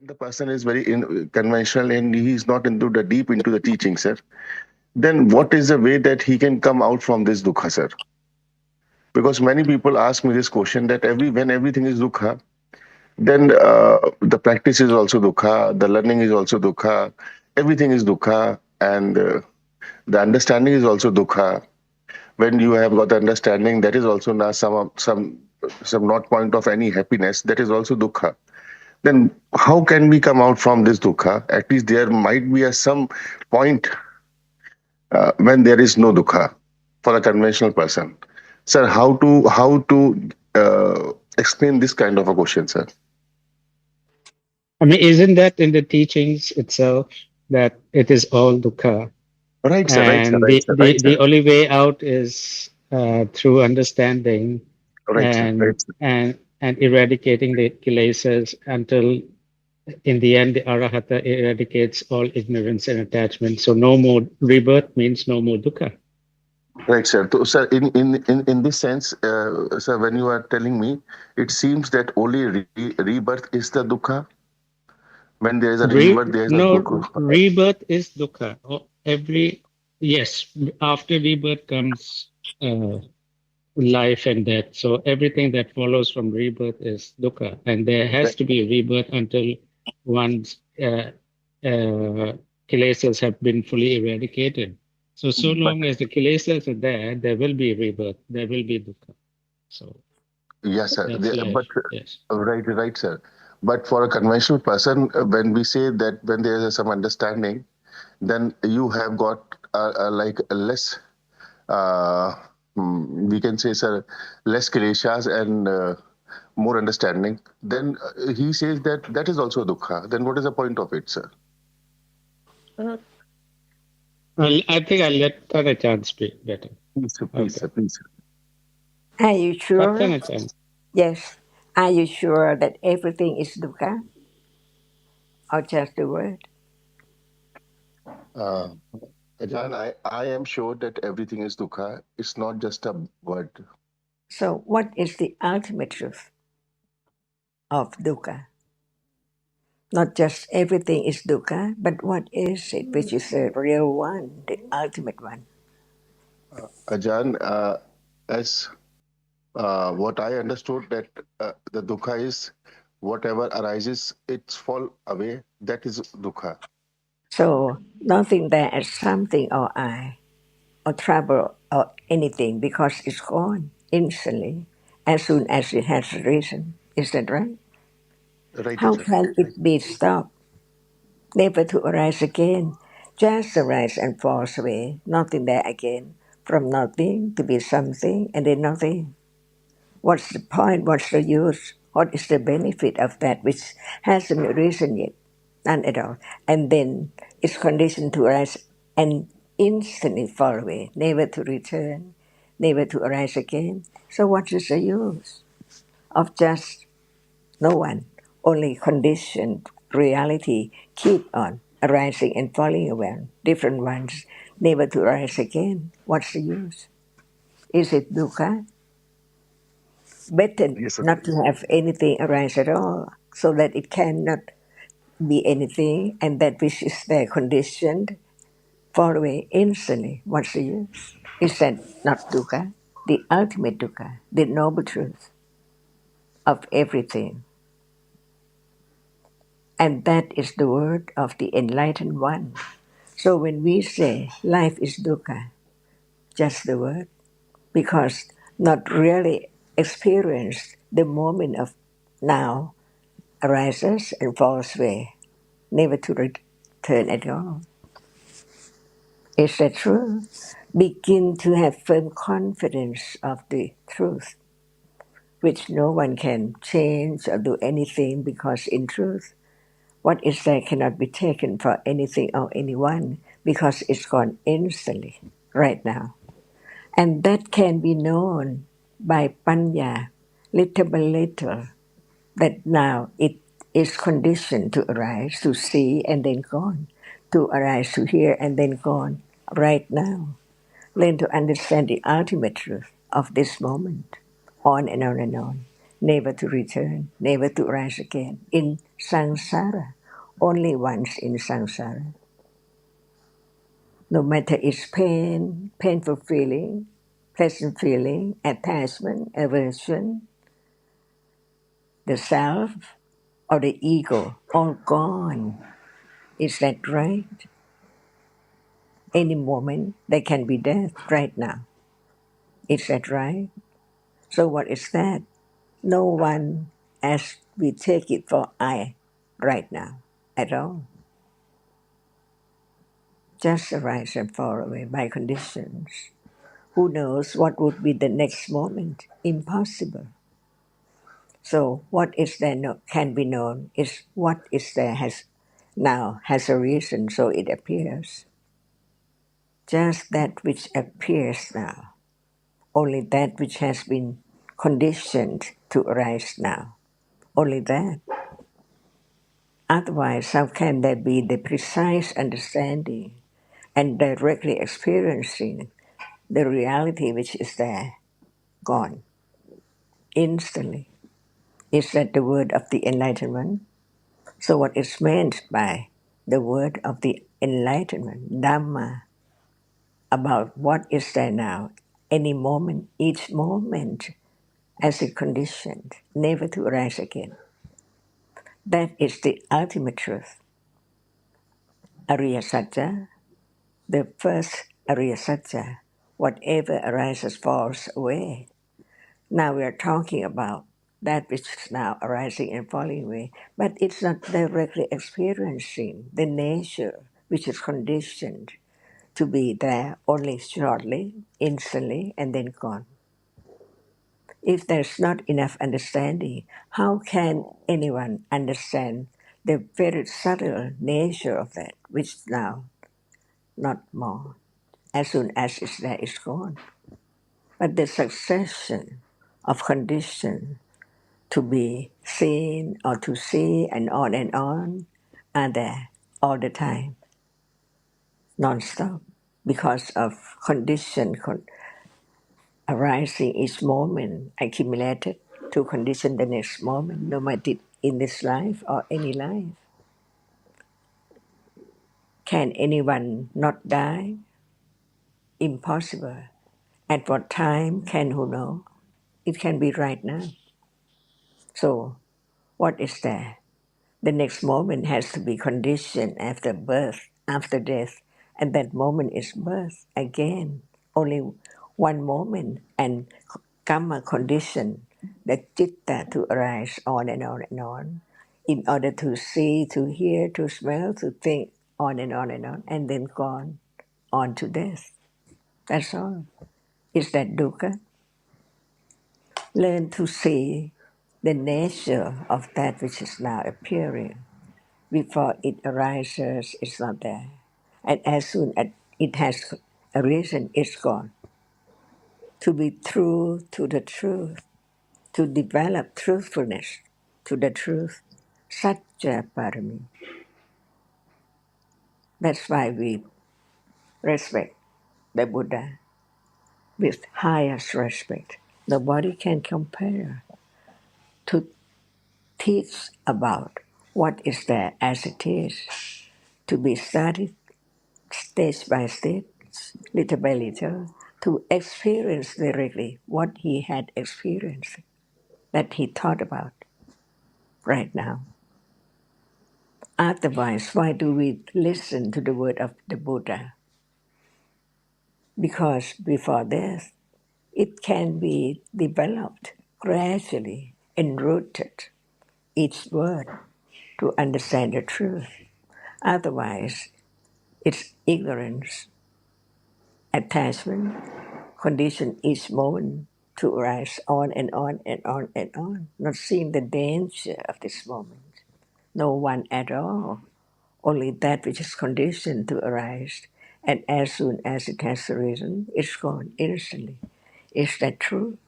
the person is very conventional and he is not into the deep into the teaching, sir, then what is the way that he can come out from this dukha, sir? Because many people ask me this question that when everything is dukha, then the practice is also dukha, the learning is also dukha, everything is dukha, and the understanding is also dukha. When you have got the understanding, that is also now some not point of any happiness. That is also dukha. Then how can we come out from this dukkha? At least there might be some point when there is no dukkha for a conventional person. Sir, how to explain this kind of a question, sir? I mean, isn't that in the teachings itself that it is all dukkha? Right, sir. Right, sir. And Right, sir. Right, the sir. only way out is through understanding Right, sir. and Right, sir. eradicating the kilesas until in the end the arahata eradicates all ignorance and attachment. So no more rebirth means no more dukkha. Right, sir. So, sir, in this sense, sir, when you are telling me, it seems that only rebirth is the dukkha. When there is a rebirth, there is a No, dukkha. rebirth is dukkha. Every yes, after rebirth comes uh, life and death. So everything that follows from rebirth is dukkha, and there has to be a rebirth until one's kilesas have been fully eradicated. So so But long as the kilesas are there, there will be rebirth. There will be dukkha. So yes, sir. that's life. But Yes. right, right, sir. But for a conventional person, when we say that when there is some understanding, then you have got like a less, uh, we can say, sir, less kleshas and more understanding. Then he says that that is also dukkha. Then what is the point of it, sir? Uh, I think I'll let Tanachan speak better. Please, sir, please, Okay. sir, please. Sir. Are you sure? Tanachan. Yes. Are you sure that everything is dukkha or just the word? Uh, Ajahn, I am sure that everything is dukkha. It's not just a word. So, what is the ultimate truth of dukkha? Not just everything is dukkha, but what is it which is the real one, the ultimate one? Ajahn, as what I understood that the dukkha is whatever arises, it's fall away. That is dukkha. So, nothing there as something or I, or trouble or anything, because it's gone instantly as soon as it has risen. Is that right? Right, How Ajahn. can it be stopped? Never to arise again. Just arise and falls away. Nothing there again. From nothing to be something and then nothing. What's the point? What's the use? What is the benefit of that which hasn't arisen yet? None at all. And then it's conditioned to arise and instantly fall away, never to return, never to arise again. So what is the use of just no one? Only conditioned reality keep on arising and falling away. Different ones, never to arise again. What's the use? Is it dukkha? Better Yes, sir. not to have anything arise at all, so that it cannot be anything, and that which is there conditioned fall away instantly. What's the use? Is that not dukkha? The ultimate dukkha, the noble truth of everything. And that is the word of the enlightened one. So when we say life is dukkha, just the word, because not really experienced the moment of now arises and falls away, never to return at all. Is that true? Begin to have firm confidence of the truth, which no one can change or do anything, because in truth, what is there cannot be taken for anything or anyone, because it's gone instantly, right now. And that can be known by panya, little by little, that now it is conditioned to arise, to see and then gone, to arise, to hear and then gone, right now. Learn to understand the ultimate truth of this moment, on and on and on. never to return, never to rise again. In samsara, only once in samsara. No matter its pain, painful feeling, pleasant feeling, attachment, aversion, the self or the ego, all gone. Is that right? Any moment there can be death right now. Is that right? So what is that? No one as we take it for I right now at all. Just arise and fall away by conditions. Who knows what would be the next moment? Impossible. So what is there can be known is what is there has a reason, so it appears. Just that which appears now, only that which has been conditioned to arise now, only that. Otherwise, how can there be the precise understanding and directly experiencing the reality which is there, gone, instantly? Is that the word of the enlightenment? So what is meant by the word of the enlightenment, Dhamma, about what is there now, any moment, each moment, as a conditioned, never to arise again. That is the ultimate truth. Ariya Satya, the first Ariya Satya, whatever arises falls away. Now we are talking about that which is now arising and falling away, but it's not directly experiencing the nature which is conditioned to be there only shortly, instantly, and then gone. If there's not enough understanding, how can anyone understand the very subtle nature of that, which now not more? As soon as it's there, it's gone. But the succession of conditions to be seen or to see and on are there all the time, non-stop, because of condition arising each moment, accumulated to condition the next moment, no matter in this life or any life. Can anyone not die? Impossible. At what time can who know? It can be right now. So, what is there? The next moment has to be conditioned after birth, after death, and that moment is birth again. Only one moment, and karma condition the citta to arise on and on and on, in order to see, to hear, to smell, to think, on and on, and then gone on to death. That's all. Is that dukkha? Learn to see the nature of that which is now appearing. Before it arises, it's not there. And as soon as it has arisen, it's gone. To be true to the truth, to develop truthfulness to the truth, Satya Parami. That's why we respect the Buddha with highest respect. Nobody can compare to teach about what is there as it is, to be studied stage by stage, little by little, to experience directly what he had experienced, that he thought about right now. Otherwise, why do we listen to the word of the Buddha? Because before death, it can be developed gradually, enrooted, each word, to understand the truth. Otherwise, it's ignorance, attachment, condition each moment to arise on and on and on and on, not seeing the danger of this moment. No one at all, only that which is conditioned to arise, and as soon as it has arisen, it's gone instantly. Is that true?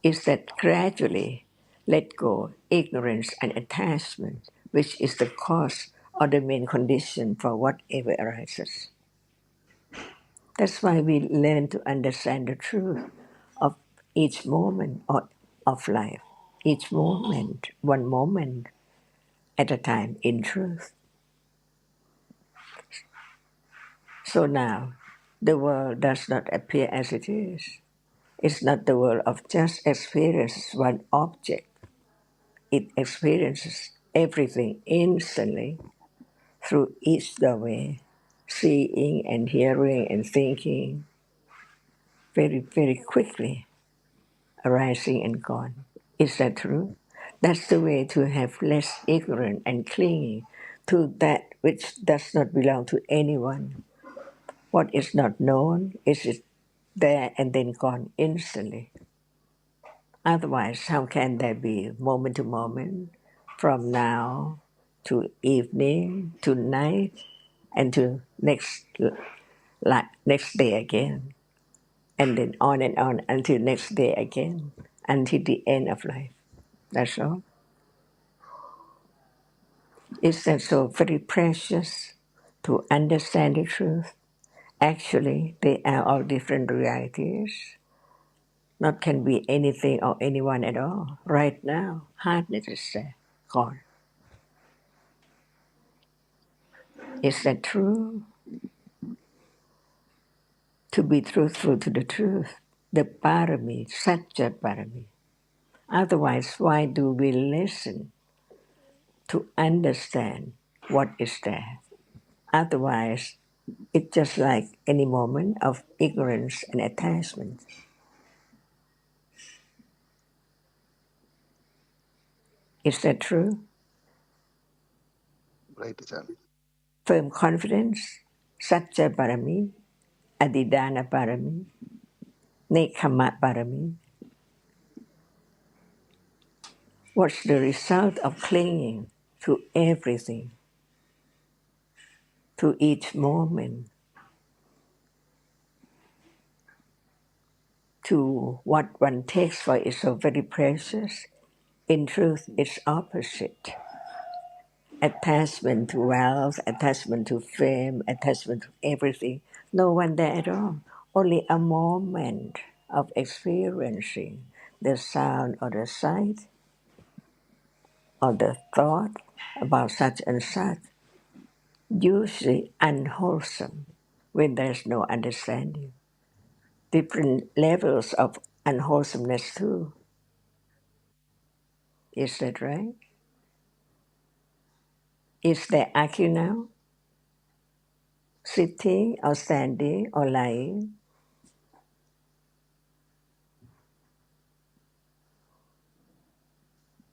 Is that gradually let go ignorance and attachment, which is the cause or the main condition for whatever arises? That's why we learn to understand the truth of each moment or of life, each moment, one moment at a time in truth. So now, the world does not appear as it is. It's not the world of just experience one object. It experiences everything instantly through each doorway, seeing and hearing and thinking very, very quickly, arising and gone. Is that true? That's the way to have less ignorance and clinging to that which does not belong to anyone. What is not known is it there and then gone instantly. Otherwise, how can there be moment to moment, from now to evening to night and to next day again, and then on and on until next day again, until the end of life? That's all. Is that so very precious to understand the truth? Actually, they are all different realities. Not can be anything or anyone at all. Right now, hardness is there, gone. Is that true? To be truthful to the truth, the parami, satya parami. Otherwise, why do we listen to understand what is there? Otherwise, it's just like any moment of ignorance and attachment. Is that true? Right, Ajahn. Firm confidence, satya parami, adidana parami, nekama parami. What's the result of clinging to everything, to each moment, to what one takes for is so very precious? In truth, it's opposite. Attachment to wealth, attachment to fame, attachment to everything. No one there at all. Only a moment of experiencing the sound or the sight or the thought about such and such, usually unwholesome when there's no understanding. Different levels of unwholesomeness too. Is that right? Is there action now? Sitting or standing or lying?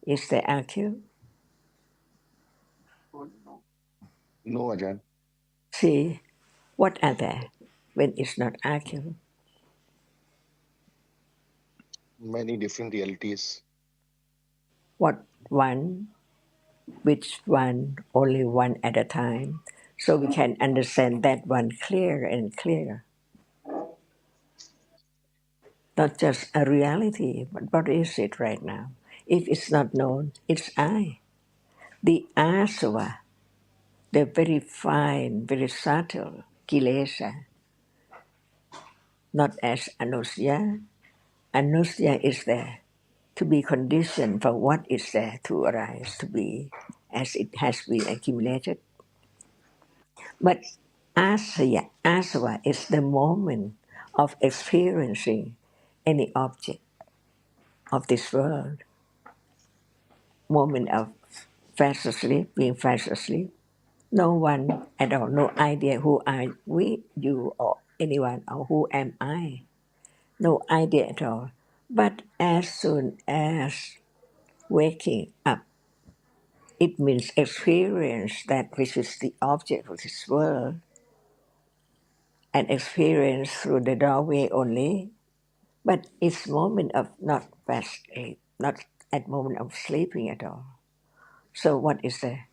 Is there action? No, Ajahn. See, what are there when it's not action? Many different realities. What one, which one, only one at a time, so we can understand that one clear and clear. Not just a reality, but what is it right now? If it's not known, it's I. The asava, the very fine, very subtle kilesa, not as anusya. Anusya is there to be conditioned for what is there to arise, to be as it has been accumulated. But asava is the moment of experiencing any object of this world, moment of fast asleep, being fast asleep. No one at all, no idea who are we, you, or anyone, or who am I. No idea at all. But as soon as waking up, it means experience that which is the object of this world, and experience through the doorway only. But it's moment of not fast sleep, not at moment of sleeping at all. So what is there?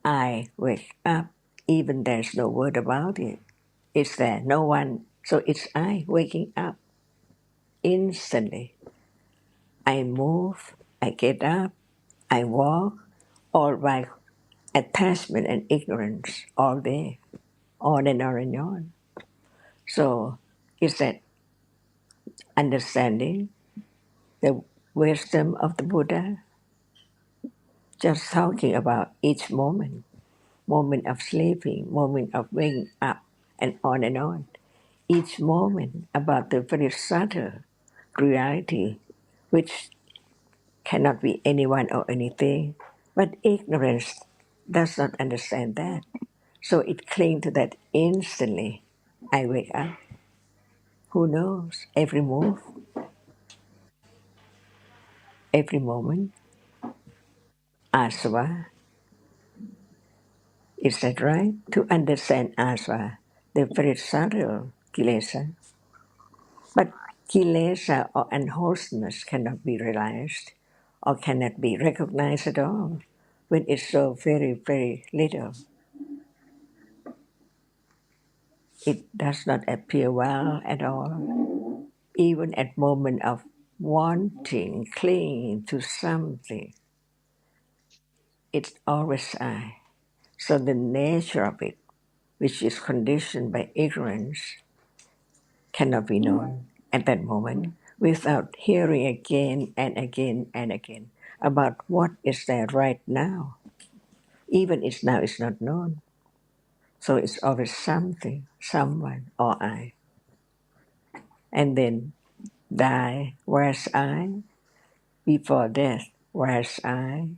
I wake up, even there's no word about it. It's there, no one. So it's I waking up instantly. I move, I get up, I walk, all by attachment and ignorance all day, on and on and on. So it's that understanding, the wisdom of the Buddha, just talking about each moment, moment of sleeping, moment of waking up, and on and on. Each moment about the very subtle reality, which cannot be anyone or anything, but ignorance does not understand that. So it clings to that instantly. I wake up. Who knows? Every move, every moment. Aswa, is that right? To understand aswa, the very subtle kilesa. But kilesa or unwholesomeness cannot be realized or cannot be recognized at all when it's so very, very little. It does not appear well at all. Even at moment of wanting, clinging to something, it's always I. So the nature of it, which is conditioned by ignorance, cannot be known at that moment without hearing again and again and again about what is there right now. Even it's now is not known. So it's always something, someone, or I. And then die, where's I? Before death, whereas I,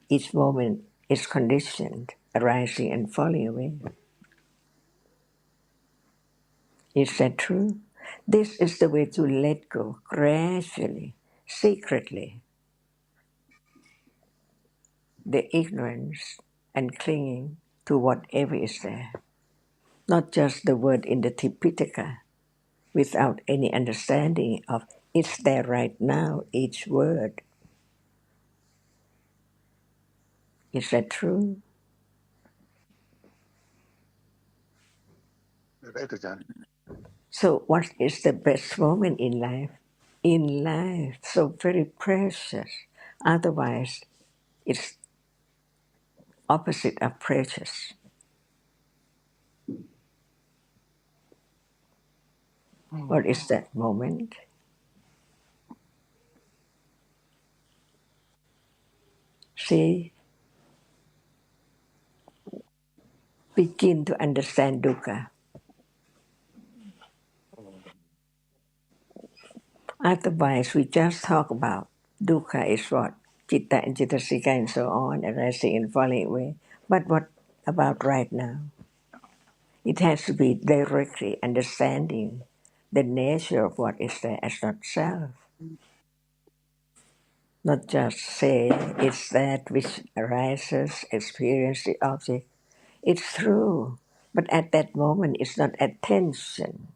each moment is conditioned, arising and falling away. Is that true? This is the way to let go gradually, secretly, the ignorance and clinging to whatever is there. Not just the word in the Tipitaka, without any understanding of it's there right now, each word. Is that true? Right, Ajahn. So, what is the best moment in life? In life, so very precious. Otherwise, it's opposite of precious. What is that moment? See, begin to understand dukkha. Otherwise, we just talk about dukkha is what? Chitta and Chittasika and so on, arising and falling away. But what about right now? It has to be directly understanding the nature of what is there as not self. Not just say it's that which arises, experience the object. It's true, but at that moment it's not attention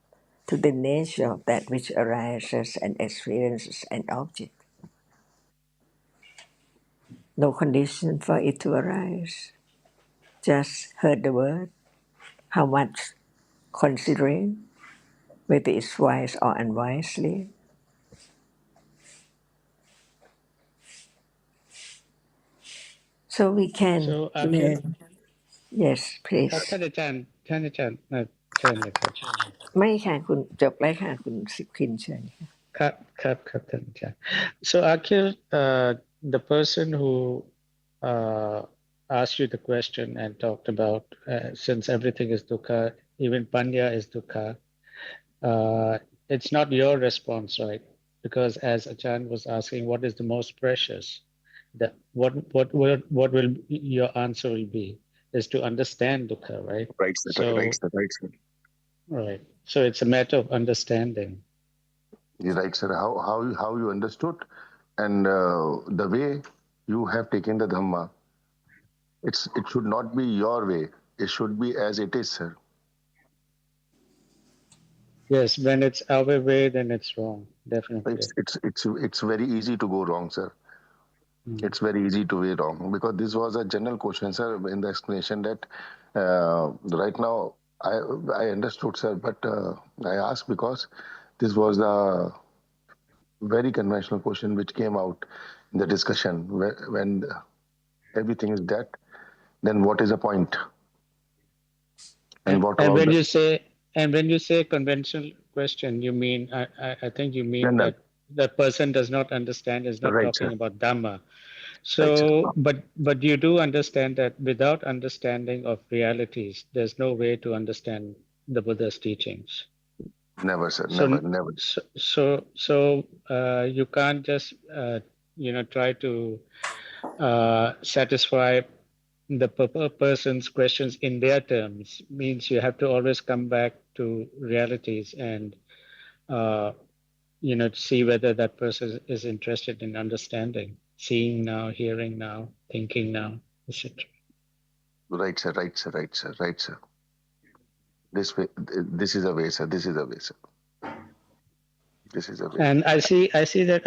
to the nature of that which arises and experiences an object. No condition for it to arise. Just heard the word, how much considering, whether it's wise or unwisely. So we can So, Akhil, learn. Yes, please. ท่านอาจารย์เชิญเลยครับไม่ค่ะคุณจบแล้วค่ะคุณสิบพินเชิญค่ะ ท่านอาจารย์ So, Akhil, the person who uh, asked you the question and talked about since everything is dukkha, even panya is dukkha, it's not your response, right? Because as Achan was asking, what is the most precious? What will your answer will be is to understand dukkha, right? Right, sir. Right, So sir. Right, sir. right. So it's a matter of understanding. You're right, sir. How you understood, and the way you have taken the Dhamma, it should not be your way. It should be as it is, sir. Yes, when it's our way, then it's wrong. Definitely. It's very easy to go wrong, sir. It's very easy to be wrong because this was a general question, sir, in the explanation that right now I understood, sir, but I asked because this was the very conventional question which came out in the discussion when everything is that, then what is the point? And what And about when the you say conventional question, you mean I think you mean general? that the person does not understand is not Right, talking sir. about Dhamma. Right, sir. So, but you do understand that without understanding of realities, there's no way to understand the Buddha's teachings. Never, sir. So, Never, never. you can't just try to satisfy the person's questions in their terms. Means you have to always come back to realities and uh, see whether that person is interested in understanding, seeing now, hearing now, thinking now, etc. Right, sir. Right, sir. Right, sir. Right, sir. This way, this is a way, sir. This is a way, sir. This is a way. And I see that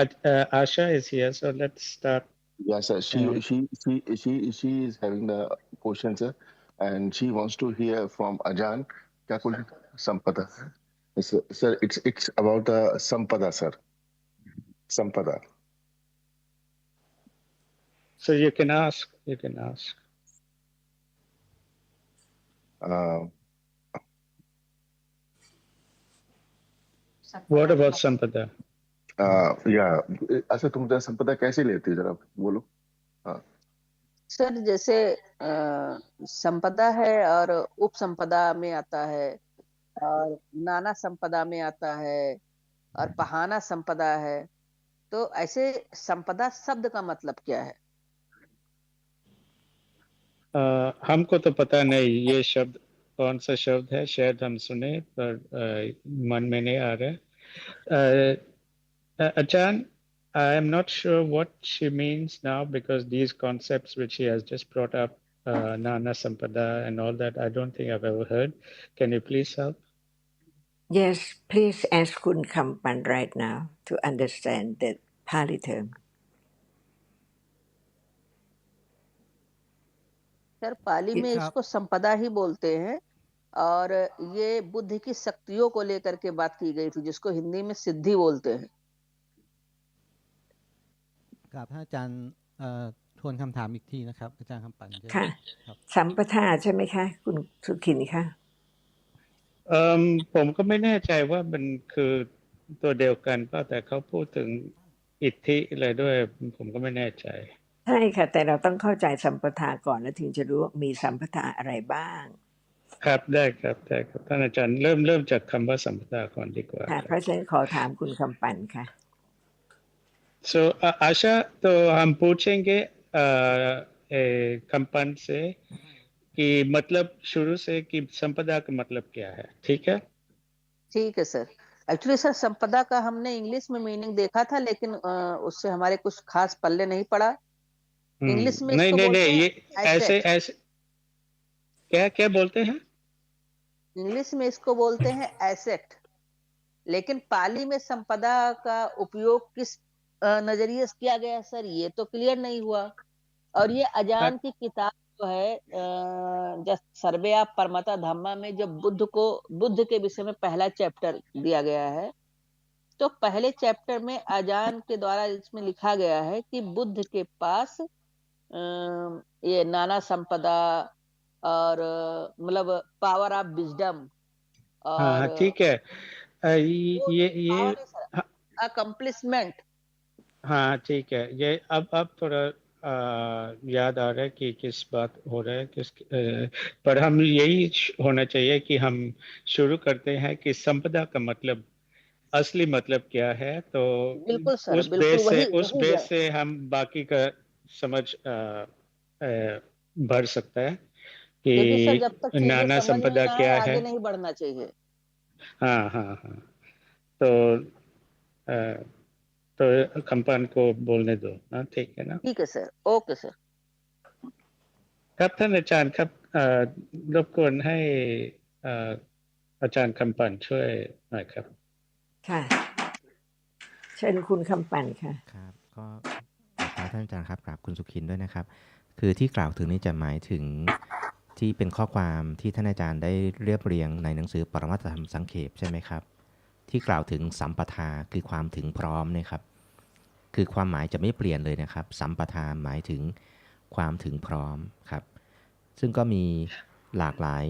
Asha is here, so let's start. Yes, sir. Uh, She is having the question, sir, and she wants to hear from Ajan. क्या question? Sampada. Sir, it's about Sampada, sir. Sampada. so you can ask. You can ask. Uh, What about Sampada? या अच्छा तुम जरा संपदा कैसे लेती हो जरा बोलो. हाँ. सर जैसे संपदा है और उपसंपदा में आता है और नाना संपदा में आता है और पहाना संपदा है, तो ऐसे संपदा शब्द का मतलब क्या है? हमको तो पता नहीं ये शब्द कौन सा शब्द है, शायद हम सुने पर मन में नहीं आ रहा. Achan, I am not sure what she means now because these concepts which she has just brought up, Nana Sampada and all that, I don't think I've ever heard. Can you please help? Yes, please ask Kun Kampan right now to understand the Pali term. Sir Pali में इसको संपदा ही बोलते हैं और ये बुद्धि की शक्तियों को लेकर के बात की गई थी जिसको हिंदी में सिद्धि बोलते हैं. กราบท่านอาจารย์ทวนคำถามอีกทีนะครับอาจารย์คำปั่นเชิญ ค่ะ ครับ สัมปทาใช่ไหมคะคุณสุขินคะ ผมก็ไม่แน่ใจว่ามันคือตัวเดียวกันป่ะแต่เขาพูดถึงอิทธิอะไรด้วยผมก็ไม่แน่ใจ ใช่ค่ะแต่เราต้องเข้าใจสัมปทาก่อนแล้วถึงจะรู้ว่ามีสัมปทาอะไรบ้าง ครับได้ครับได้ครับท่านอาจารย์เริ่มจากคำว่าสัมปทาก่อนดีกว่า ค่ะ เพราะฉะนั้นขอถามคุณคำปั่นค่ะ So आशा तो हम पूछेंगे कंपन से कि मतलब शुरू से कि संपदा का मतलब क्या है. ठीक है. ठीक है सर. एक्चुअली सर संपदा का हमने इंग्लिश में मीनिंग देखा था लेकिन उससे हमारे कुछ खास पल्ले नहीं पड़ा. इंग्लिश में इसको बोलते हैं ये ऐसे क्या बोलते हैं. इंग्लिश में इसको बोलते हैं एसेट, लेकिन पाली में संपदा का उपयोग किस नजरिए से किया गया सर ये तो क्लियर नहीं हुआ. और ये अजान की किताब जो है सर्वया परमता धम्मा में जब बुद्ध के विषय में पहला चैप्टर दिया गया है तो पहले चैप्टर में अजान के द्वारा इसमें लिखा गया है कि बुद्ध के पास ये नाना संपदा और मतलब पावर ऑफ विजडम और ठीक है. ये अकम्प्लिशमेंट. हाँ ठीक है. ये अब थोड़ा याद आ रहा है कि किस बात हो रहा है पर हम यही होना चाहिए कि हम शुरू करते हैं कि संपदा का मतलब असली मतलब क्या है. तो बिल्कुल सर, उस बेस से हम बाकी का समझ भर सकता है क्योंकि सर जब तक कि चीजें नाना समझ में संपदा ना क्या आए है. आगे नहीं बढ़ना चाहिए. हाँ. तो कंपन को बोलने दो. हाँ ठीक है ना. ठीक है sir. Okay sir. ครับท่านอาจารย์ครับรบกวนให้อาจารย์คำปั่นช่วยหน่อยครับ ค่ะ เชิญคุณคำปั่นค่ะ ครับก็กราบท่านอาจารย์ครับกราบคุณสุขินด้วยนะครับคือที่กล่าวถึงนี้จะหมายถึงที่เป็นข้อความที่ท่านอาจารย์ได้เรียบเรียงในหนังสือปรมัตถธรรมสังเขปใช่ไหมครับที่กล่าวถึงสัมปทาคือความถึงพร้อมนะครับคือความหมายจะไม่เปลี่ยนเลยนะครับสัมปทาหมายถึงความถึงพร้อมครับซึ่งก็มีหลากหลาย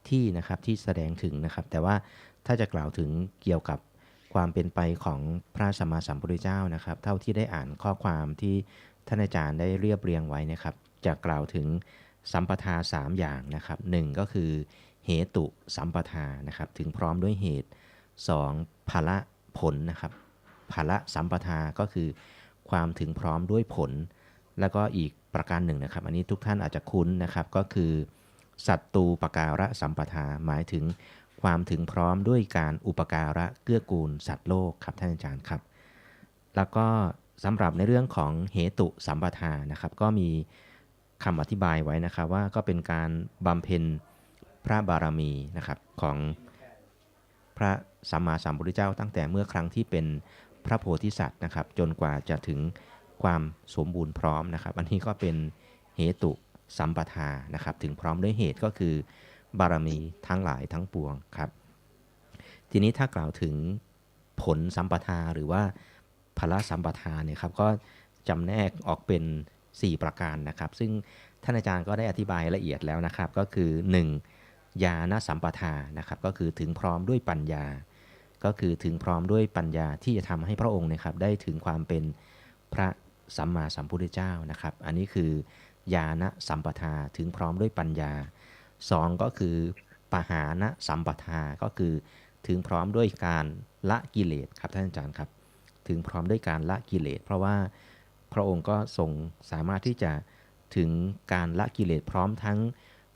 ที่นะครับที่แสดงถึงนะครับแต่ว่าถ้าจะกล่าวถึงเกี่ยวกับ ความเป็นไปของพระสัมมาสัมพุทธเจ้านะครับเท่าที่ได้อ่านข้อความที่ท่านอาจารย์ได้เรียบเรียงไว้นะครับจะกล่าวถึงสัมปทา3อย่างนะครับ1ก็คือเหตุสัมปทานะครับถึงพร้อมด้วยเหตุ2ภละผลนะครับภละสัมปทาก็คือความถึงพร้อมด้วยผลแล้วก็อีกประการหนึ่งนะครับอันนี้ทุกท่านอาจจะคุ้นนะครับก็คือสัตตูปการะสัมปทาหมายถึงความถึงพร้อมด้วยการอุปการะเกื้อกูลสัตว์โลกครับท่านอาจารย์ครับแล้วก็สำหรับในเรื่องของเหตุสัมปทานะครับก็มีคำอธิบายไว้นะครับว่าก็เป็นการบำเพ็ญพระบารมีนะครับของพระสัมมาสัมพุทธเจ้าตั้งแต่เมื่อครั้งที่เป็นพระโพธิสัตว์นะครับจนกว่าจะถึงความสมบูรณ์พร้อมนะครับอันนี้ก็เป็นเหตุสัมปทานะครับถึงพร้อมด้วยเหตุก็คือบารมีทั้งหลายทั้งปวงครับทีนี้ถ้ากล่าวถึงผลสัมปทาหรือว่าภละสัมปทาเนี่ยครับก็จำแนกออกเป็น4ประการนะครับซึ่งท่านอาจารย์ก็ได้อธิบายละเอียดแล้วนะครับก็คือ1ญาณสัมปทานะครับก็คือถึงพร้อมด้วยปัญญาก็คือถึงพร้อมด้วยปัญญาที่จะทำให้พระองค์นะครับได้ถึงความเป็นพระสัมมาสัมพุทธเจ้านะครับอันนี้คือญาณสัมปทาถึงพร้อมด้วยปัญญา2ก็คือปหานสัมปทาก็คือถึงพร้อมด้วยการละกิเลสครับท่านอาจารย์ครับถึงพร้อมด้วยการละกิเลสเพราะว่าพระองค์ก็ทรงสามารถที่จะถึงการละกิเลสพร้อมทั้ง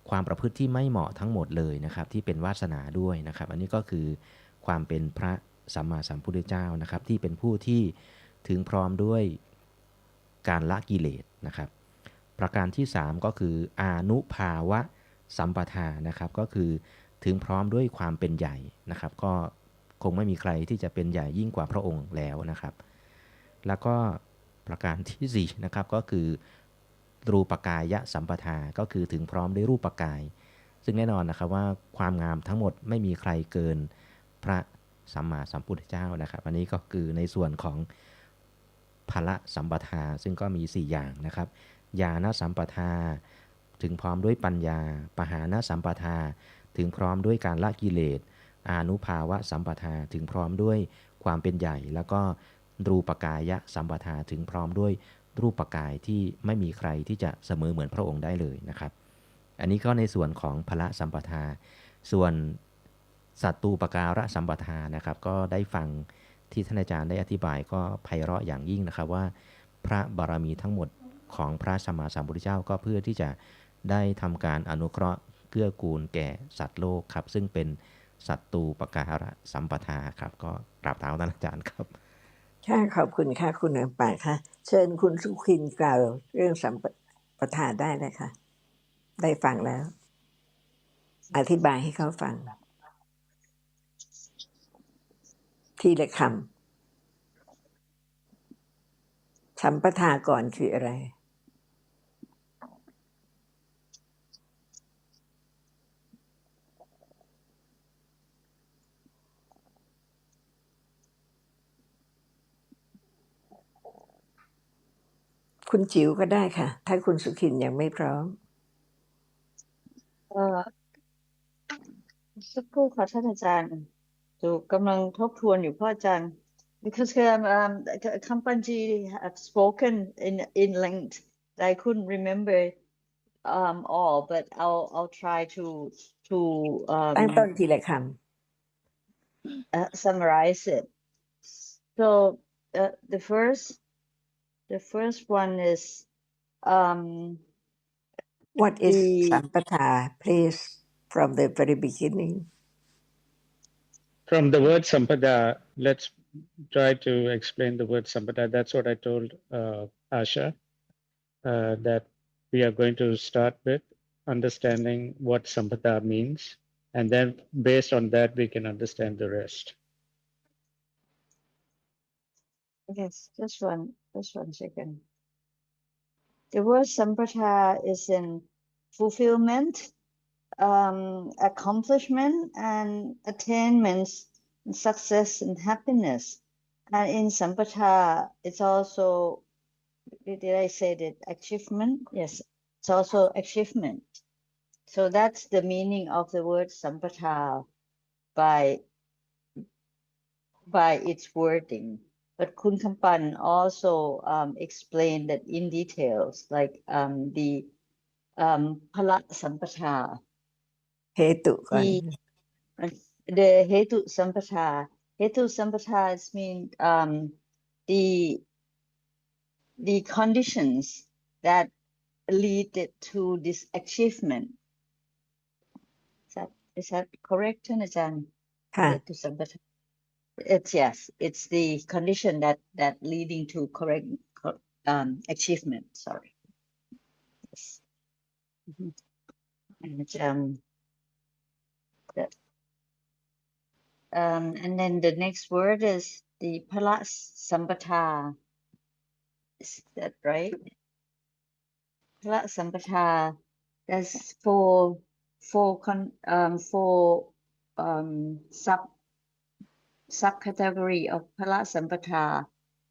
ความประพฤติที่ไม่เหมาะทั้งหมดเลยนะครับที่เป็นวาสนาด้วยนะครับอันนี้ก็คือความเป็นพระสัมมาสัมพุทธเจ้านะครับที่เป็นผู้ที่ถึงพร้อมด้วยการละกิเลสนะครับประการที่3ก็คืออานุภาวะสัมปทานะครับก็คือถึงพร้อมด้วยความเป็นใหญ่นะครับก็คงไม่มีใครที่จะเป็นใหญ่ยิ่งกว่าพระองค์แล้วนะครับแล้วก็ประการที่4นะครับก็คือรูปกายสัมปทาก็คือถึงพร้อมด้วยรูปกายซึ่งแน่นอนนะครับว่าความงามทั้งหมดไม่มีใครเกินพระสัมมาสัมพุทธเจ้านะครับอันนี้ก็คือในส่วนของภละสัมปทาซึ่งก็มี4อย่างนะครับญาณสัมปทาถึงพร้อมด้วยปัญญาปหานสัมปทาถึงพร้อมด้วยการละกิเลสอานุภาวะสัมปทาถึงพร้อมด้วยความเป็นใหญ่แล้วก็รูปกายสัมปทาถึงพร้อมด้วยรูปกายที่ไม่มีใครที่จะเสมอเหมือนพระองค์ได้เลยนะครับอันนี้ก็ในส่วนของภละสัมปทาส่วนสัตตูปการะสัมปทานะครับก็ได้ฟังที่ท่านอาจารย์ได้อธิบายก็ไพเราะอย่างยิ่งนะครับว่าพระบารมีทั้งหมดของพระสัมมาสัมพุทธเจ้าก็เพื่อที่จะได้ทำการอนุเคราะห์เกื้อกูลแก่สัตว์โลกครับซึ่งเป็นสัตตูปการะสัมปทาครับก็กราบเท้าท่านอาจารย์ครับค่ะขอบคุณค่ะคุณอปาค่ะเชิญคุณสุขินกล่าวเรื่องสัมปทาได้เลยค่ะได้ฟังแล้วอธิบายให้เขาฟังทีละคำสัมปทาก่อนคืออะไรคุณจิ๋วก็ได้ค่ะถ้าคุณสุขินยังไม่พร้อมสักครู่ค่ะท่านอาจารย์ดูกำลังทบทวนอยู่พ่ออาจารย์ because Kampanji have spoken in length I couldn't remember all but I'll try to ตั้งต้นทีละคsummarize it so the first one is what is สัมปทา please from the very beginning From the word Sampadha, let's try to explain the word Sampadha. That's what I told Asha, that we are going to start with understanding what Sampadha means. And then based on that, we can understand the rest. yes just one second the word Sampatha is in fulfillment accomplishment and attainments and success and happiness and in Sampatha it's also did I say that achievement yes it's also achievement so that's the meaning of the word Sampatha by by its wording. But Kun Kampan also explained that in details, like the Phala Sampatha, เหตุก่อน the Hetu Sampatha. Hetu Sampatha means the conditions that lead to this achievement. Is that correct, Ajahn? ค่ะ Hetu Sampatha. It's the condition that leading to correct achievement. Sorry. Yes. And then the next word is the Phala Sampatha. Is that right? Phala Sampatha. That's four subcategory of Phala Sampatha.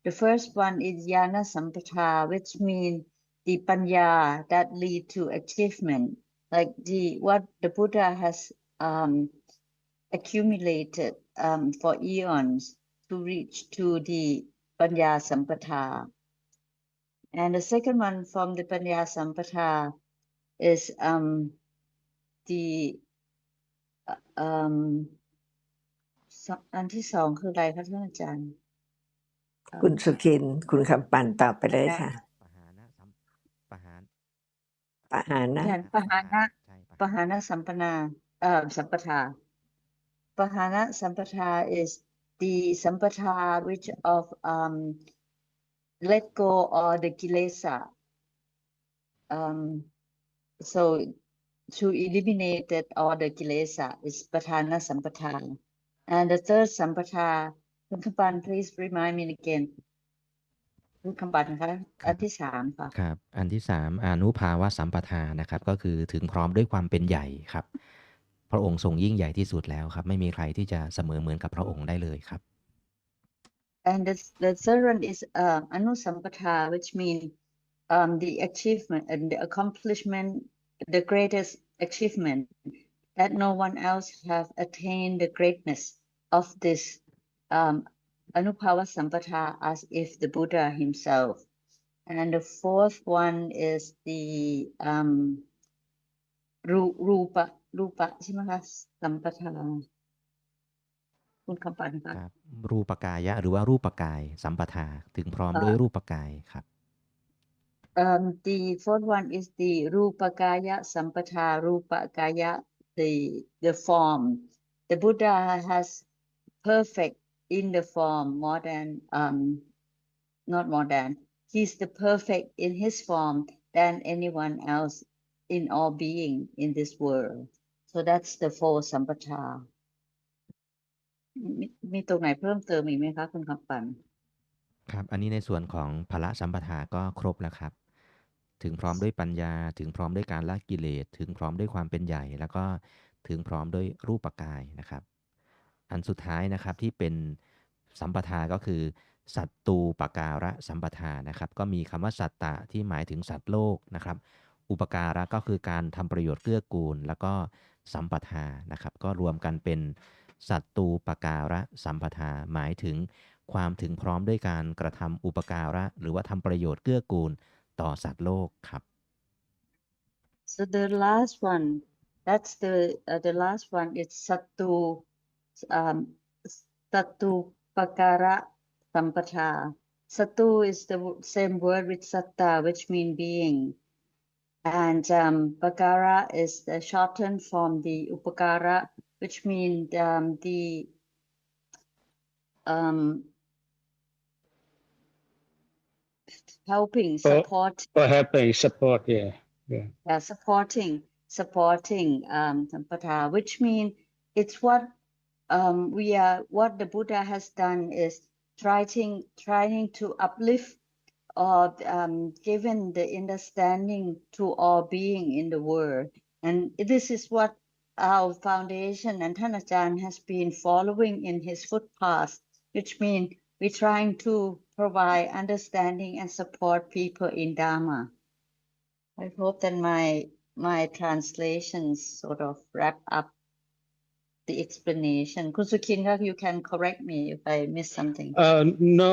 The first one is Jnana Sampatha, which means the panya that lead to achievement, like what the Buddha has accumulated for eons to reach to the panya Sampatha. And the second one from the panya Sampatha is the อันที่สองคืออะไรคะท่านอาจารย์ คุณสุขินคุณคำปันตอบไปเลยค่ะ ปหานะสัมปหาน ปหานะ ปหานะสัมปนาสัมปทา Pahana Sampatha is the Sampatha which of let go or the kilesa. So to eliminate that all the kilesa is Pahana Sampatha. And the third Sampatha, Kun Kampan, please remind me again. Kun Kampan คะอันที่สามค่ะ ครับอันที่3อานุภาวะสัมปทานะครับก็คือถึงพร้อมด้วยความเป็นใหญ่ครับพระองค์ทรงยิ่งใหญ่ที่สุดแล้วครับไม่มีใครที่จะเสมอเหมือนกับพระองค์ได้เลยครับ And the third one is Anusampatha, which means the achievement and the accomplishment, the greatest achievement that no one else have attained the greatness of this Anupava Sampatha as if the Buddha himself. And the fourth one is the Rupa ใช่ไหมคะ Sampatha คุณคำปันคะ ครับรูปกายะหรือว่ารูปกายสัมปทาถึงพร้อมด้วยรูปกายครับ The fourth one is the Rupakaya Sampatha, Rupakaya, the form. The Buddha has perfect in the form more than not more than. He's the perfect in his form than anyone else in all being in this world. So that's the four Sampatha. มีตรงไหนเพิ่มเติมอีกไหมคะคุณคำปัน ครับอันนี้ในส่วนของพละสัมปทาก็ครบแล้วครับถึงพร้อมด้วยปัญญาถึงพร้อมด้วยการละกิเลสถึงพร้อมด้วยความเป็นใหญ่แล้วก็ถึงพร้อมด้วยรูปกายนะครับอันสุดท้ายนะครับที่เป็นสัมปทาก็คือสัตตูปการะสัมปทานะครับก็มีคำว่าสัตตะที่หมายถึงสัตว์โลกนะครับอุปการะก็คือการทำประโยชน์เกื้อกูลแล้วก็สัมปทานะครับก็รวมกันเป็นสัตตูปการะสัมปทาหมายถึงความถึงพร้อมด้วยการกระทำอุปการะหรือว่าทำประโยชน์เกื้อกูลต่อสัตว์โลกครับ So the last one, that's the last one. It's Sattupakara Sampatha. Sattu is the same word with satta, which means being. And Pakara is the shortened from the upakara, which means the helping, support. For helping, support, yeah. Supporting Sampatha, which means it's what what the Buddha has done is trying to uplift or given the understanding to all being in the world. And this is what our foundation andท่านอาจารย์ has been following in his footpath, which means we're trying to provide understanding and support people in Dhamma. I hope that my translations sort of wrap up the explanation. Kusukin, you can correct me if I miss something. No,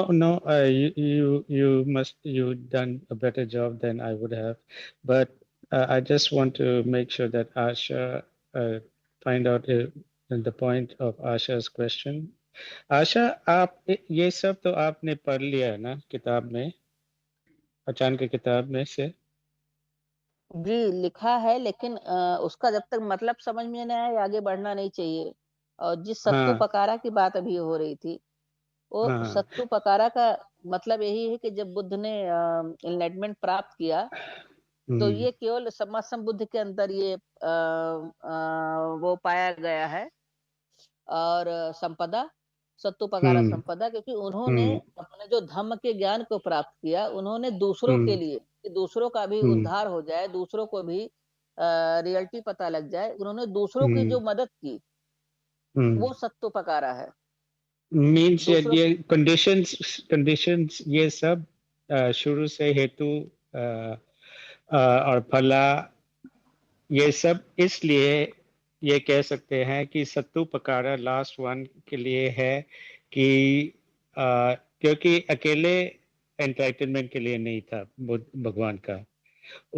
you done a better job than I would have, but I just want to make sure that Asha find out the point of Asha's question. आशा आप ये सब तो आपने पढ़ लिया है ना किताब में, अचान की किताब में से? जी लिखा है, लेकिन उसका जब तक मतलब समझ में नहीं आए आगे बढ़ना नहीं चाहिए। और जिस सत्तुपकारा की बात अभी हो रही थी, वो सत्तुपकारा का मतलब यही है कि जब बुद्ध ने एनलाइटमेंट प्राप्त किया, तो ये केवल सम्मा संबुद्ध के अंदर ये वो पाया गया है। और संपदा, सत्तुपकारा संपदा, क्योंकि उन्होंने अपने जो धम्म के ज्ञान को प्राप्त किया, उन्होंने दूसरों के लिए, कि दूसरों का भी उद्धार हो जाए, दूसरों को भी रियलिटी पता लग जाए, उन्होंने दूसरों की जो मदद की, वो सत्तुपकारा है। मीन्स ये कंडीशंस ये सब शुरू से हेतु और फला ये सब इसलिए ये कह सकते हैं कि सत्तुपकारा लास्ट वन के लिए है कि क्योंकि अकेले एंटाइटलमेंट के लिए नहीं था भगवान का,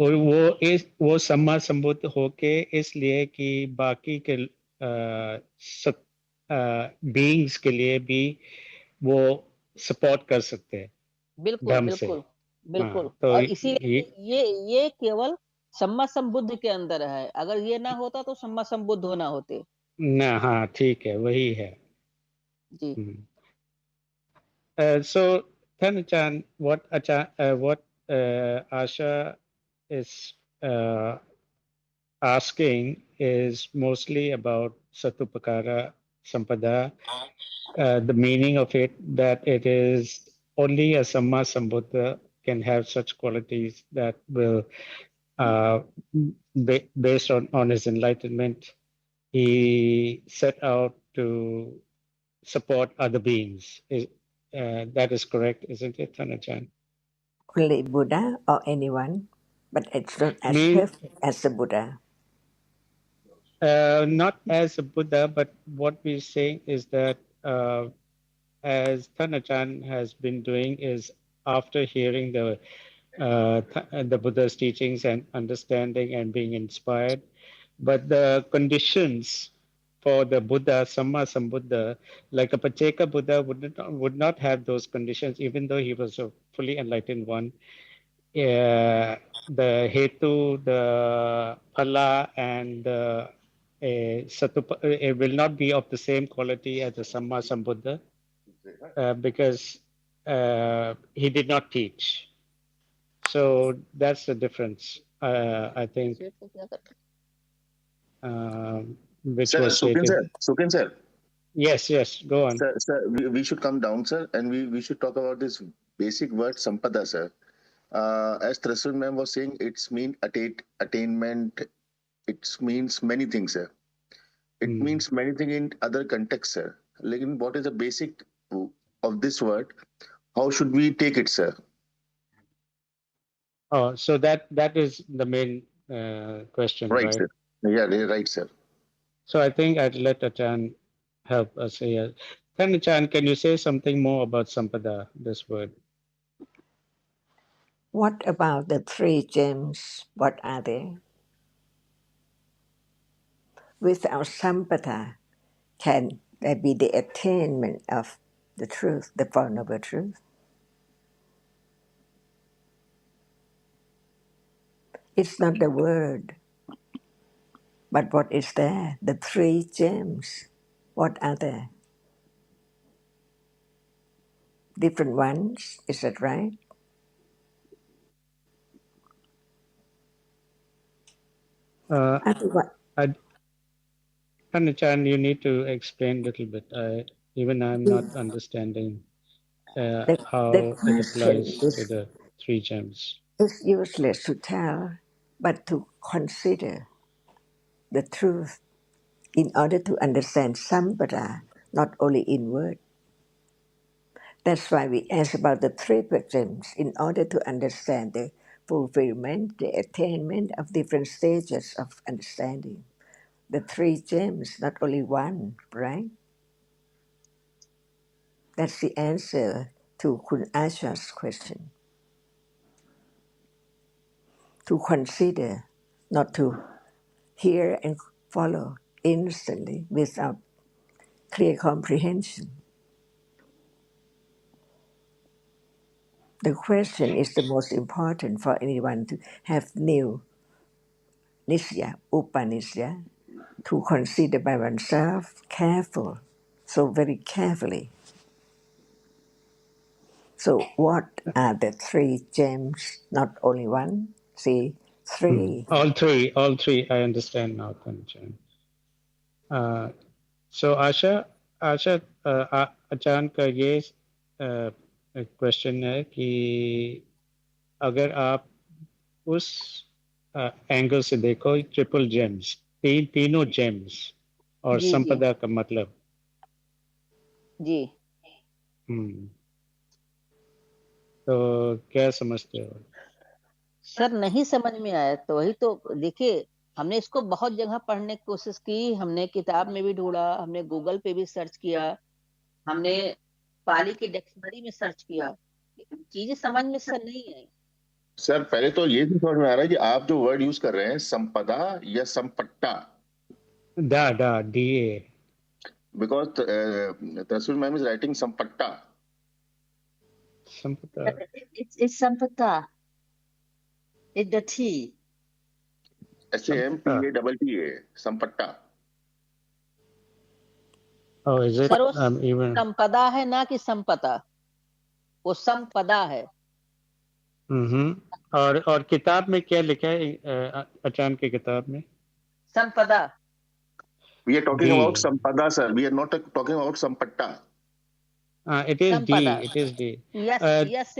और वो सम्मा संबुद्ध होके इसलिए कि बाकी के बीइंग्स के लिए भी वो सपोर्ट कर सकते हैं। बिल्कुल बिल्कुल बिल्कुल। तो और इसीलिए ये केवल सम्मा संबुद्ध के अंदर है। अगर ये ना होता तो सम्मा संबुद्ध होना होते ना। हाँ ठीक है, वही है जी। So Thanachan, what Asha is asking is mostly about Sattupakara Sampada, the meaning of it, that it is only a Samma Sambuddha can have such qualities that will, based on his enlightenment, he set out to support other beings. That is correct, isn't it, Thanachan? Only Buddha or anyone, but it's not as perfect as the Buddha. Not as a Buddha, but what we're saying is that as Thanachan has been doing is after hearing the Buddha's teachings and understanding and being inspired, but the conditions for the Buddha, Samma Sambuddha, like a Pacheka Buddha would not have those conditions, even though he was a fully enlightened one. The Hetu, the Phala, and the it will not be of the same quality as the Samma Sambuddha because he did not teach. So that's the difference, I think. Which sir, was stated. Sukin sir. Yes, go on. Sir, we should come down, sir, and we should talk about this basic word Sampada, sir. As Trasun ma'am was saying, it's mean attainment. It means many things, sir. It means many things in other contexts, sir. Like, what is the basic of this word? How should we take it, sir? Oh, so that is the main question, right? Sir. Yeah, right, sir. So I think I'd let Achan help us here. Then Achan, can you say something more about Sampada, this word? What about the three gems? What are they? Without Sampada, can there be the attainment of the truth, the Four Noble Truth? It's not the word, but what is there? The three gems. What are they? Different ones, is that right? Chan, you need to explain a little bit. Even I'm not understanding how it applies to the three gems. It's useless to tell, but to consider the truth in order to understand Sampada, not only in word. That's why we ask about the three gems in order to understand the fulfillment, the attainment of different stages of understanding. the three gems, not only one, right? That's the answer to Kun Asha's question. To consider, not to hear and follow instantly without clear comprehension. The question is the most important for anyone to have new nisya, upanisya, to consider by oneself careful, so very carefully. So what are the three gems? Not only one, see, three. All three. I understand now, Kanchan. So आशा अचान का ये question है कि अगर आप उस angle से देखो triple James, तीनों जेम्स और जी संपदा का मतलब जी तो क्या समझते हो? सर नहीं समझ में आया। तो वही तो देखिए, हमने इसको बहुत जगह पढ़ने की कोशिश की, हमने किताब में भी ढूंढा, हमने गूगल पे भी सर्च किया, हमने पाली की डिक्शनरी में सर्च किया, लेकिन चीजें समझ में सर नहीं आई। सर पहले तो ये भी समझ में आ रहा है कि आप जो वर्ड यूज कर रहे हैं संपदा या संपट्टा, DA, बिकॉज तस्वीर मैम इज राइटिंग संपट्टा. संपदा. It's Sampadha. It's the T. SAMPATA, संपट्टा. Oh, is it? Sir वो Even संपदा है ना कि संपदा, वो संपदा है। और किताब में क्या लिखा है अचान की किताब में? संपदा। We are talking about संपदा, sir. We are not talking about संपट्टा. It is संपदा. D. It is D. Yes,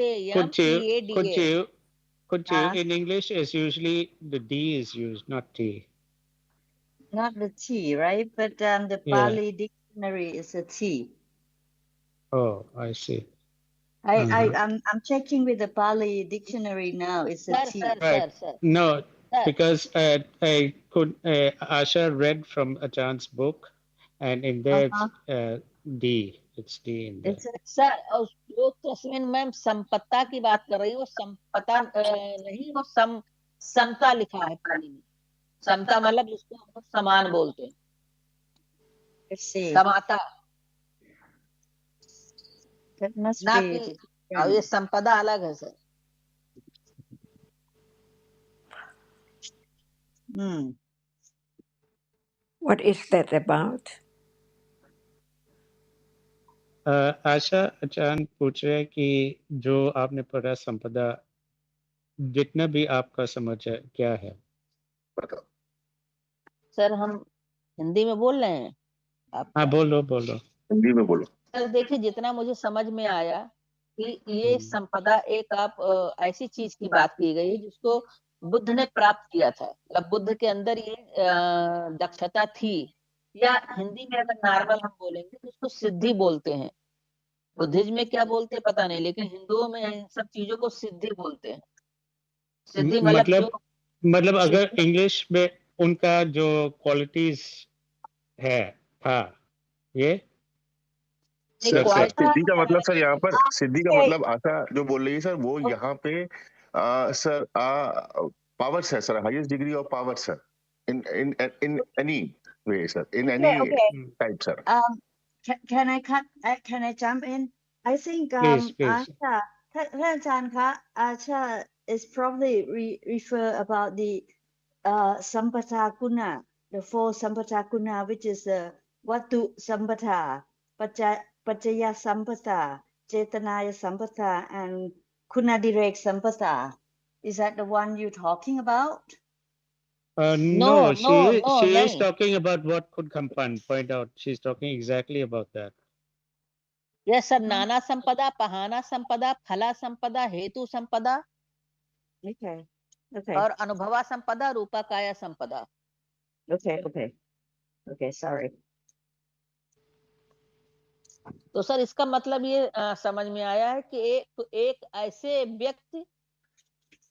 could you in English is usually the D is used, not T. Not the T, right? But the Pali dictionary is a T. Oh, I see. I'm checking with the Pali dictionary now. It's a T. Right. No, because I could Asha read from Achan's book, and in there it's D. It's D in there. Sir जो तस्वीर ma'am संपत्ता की बात कर रही है, वो संपत्ता नहीं, वो समता लिखा है पाली में। समता मतलब जिसको हम लोग समान बोलते हैं, समाता। That must ना be कि ये संपदा अलग है sir. What is that about? आशा अचान पूछ रहे हैं कि जो आपने पढ़ा संपदा, जितना भी आपका समझ है क्या है? सर हम हिंदी में बोल रहे हैं आप? हाँ बोलो हिंदी में बोलो। सर देखिए, जितना मुझे समझ में आया कि ये संपदा एक आप ऐसी चीज की बात की गई जिसको बुद्ध ने प्राप्त किया था, मतलब बुद्ध के अंदर ये दक्षता थी, या हिंदी में अगर नॉर्मल हम बोलेंगे तो उसको सिद्धि बोलते हैं। बुद्धिज्म में क्या बोलते हैं पता नहीं, लेकिन हिंदुओं में इन सब चीजों को सिद्धि बोलते हैं। सिद्धि मतलब अगर इंग्लिश में उनका जो क्वालिटीज है था ये सिद्धि का मतलब सर यहाँ पर सिद्धि का मतलब आशा जो बोल रही है सर, वो यहाँ पे सर पावर्स है sir, highest degree of power sir, in any way sir, in any type sir. Can I jump in? I think please. Asha, Asha is probably refer about the Sampatha Guna, the four Sampatha Guna, which is Vatu Sampatha, Pachaya Sampatha, Chetanaya Sampatha, and Kunadirek Sampatha. Is that the one you're talking about? No, she is talking about what could point out. She's talking exactly about that. Yes, sir. Nana Sampada, Pahana Sampada, Phala Sampada, Hetu Sampada. Okay. और अनुभवा संपदा, रूपा काया संपदा। Okay, sorry. तो sir इसका मतलब ये समझ में आया है कि एक ऐसे व्यक्ति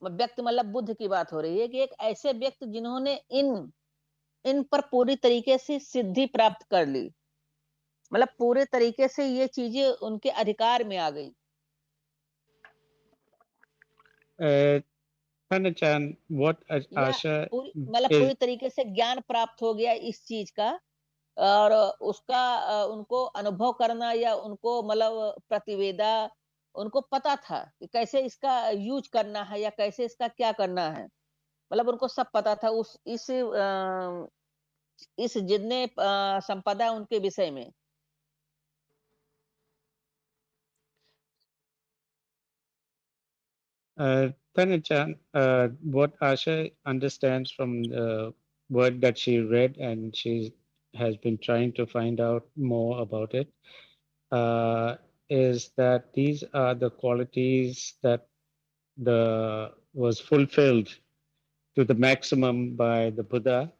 मतलब बुद्ध की बात हो रही है कि एक ऐसे व्यक्ति जिन्होंने इन इन पर पूरी तरीके से सिद्धि प्राप्त कर ली, मतलब पूरे तरीके से ये चीजें उनके अधिकार में आ गई। what Asha मतलब is पूरी तरीके से ज्ञान प्राप्त हो गया इस चीज का, और उसका उनको अनुभव करना या उनको मतलब प्रतिवेदा, उनको पता था कि कैसे इसका यूज करना है या कैसे इसका क्या करना है, मतलब उनको सब पता था उस इस जितने संपदा उनके विषय में। Tanachan, what Asha understands from the word that she read, and she has been trying to find out more about it, is that these are the qualities that was fulfilled to the maximum by the Buddha,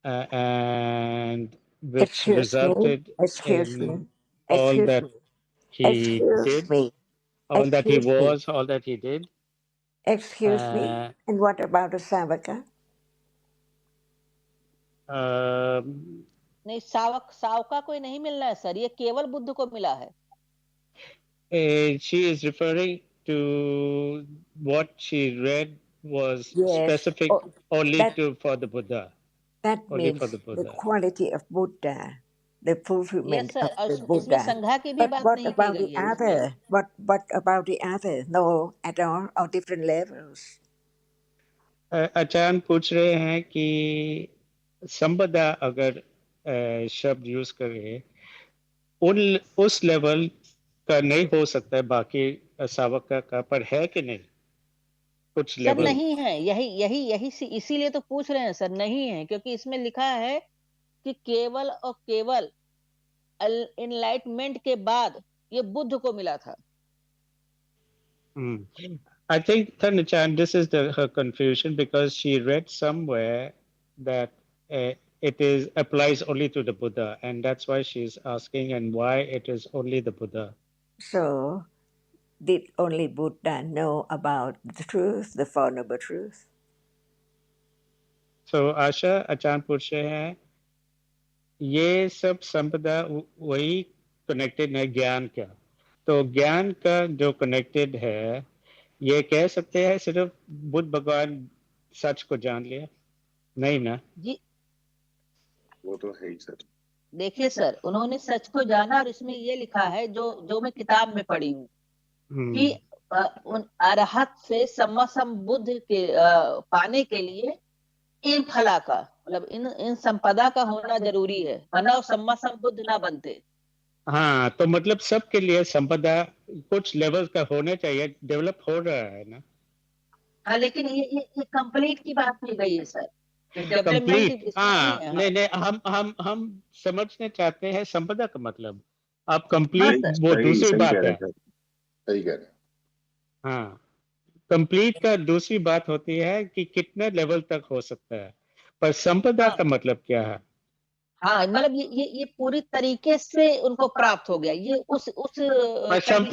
and which Excuse me, resulted excuse me, in all excuse that me, he excuse did, me, all that he excuse me, was, all that he did. excuse me. And what about the Savaka? नहीं, सावका कोई नहीं मिलना है sir, ये केवल बुद्ध को मिला है। She is referring to what she read was Yes, specific only for the Buddha. that Only for means the the Buddha. quality of Buddha, the fulfillment yes sir, of और the इसमें Buddha. संघा की भी But बात what नहीं की about the गई है इसमें। other? What about the other? No, at all, or different levels? आचार्य पूछ रहे हैं कि संपदा अगर शब्द यूज करें उस लेवल का नहीं हो सकता है बाकी सावका का, पर है कि नहीं कुछ सर लेवल? नहीं है, यही इसीलिए तो पूछ रहे हैं सर, नहीं है, क्योंकि इसमें लिखा है कि केवल और केवल एनलाइटमेंट के बाद ये बुद्ध को मिला था। I think, Thanachan, this is her confusion because she read somewhere that it applies only to the Buddha, and that's why she's asking, and why it is only the Buddha. So, did only Buddha know about the truth, the Four Noble Truths? So, Asha, आचार्य पूछ रहे हैं ये सब संपदा वही connected है ज्ञान का, तो ज्ञान का जो कनेक्टेड है ये कह सकते हैं सिर्फ बुद्ध भगवान सच को जान लिया? नहीं ना जी, वो तो है ही सर। देखिए सर, उन्होंने सच को जाना, और इसमें ये लिखा है जो मैं किताब में पढ़ी हूँ कि उन अरहत से सम्मा संबुद्ध के पाने के लिए इन फला का, मतलब इन संपदा का होना जरूरी है, वरना वो सम्मा संबुद्ध ना बनते। हाँ, तो मतलब सबके लिए संपदा कुछ लेवल का होना चाहिए, डेवलप हो रहा है ना। हाँ, लेकिन ये कंप्लीट की बात की गई है सर, कंप्लीट। हाँ, है। नहीं हम समझने चाहते हैं संपदा का मतलब, आप कंप्लीट हाँ, वो दूसरी सही बात कह रहे है। हैं, सही कह रहे हैं। हाँ, कंप्लीट का दूसरी बात होती है कि कितने लेवल तक हो सकता है, पर संपदा का मतलब क्या है? हाँ, मतलब ये पूरी तरीके से उनको प्राप्त हो गया, ये उस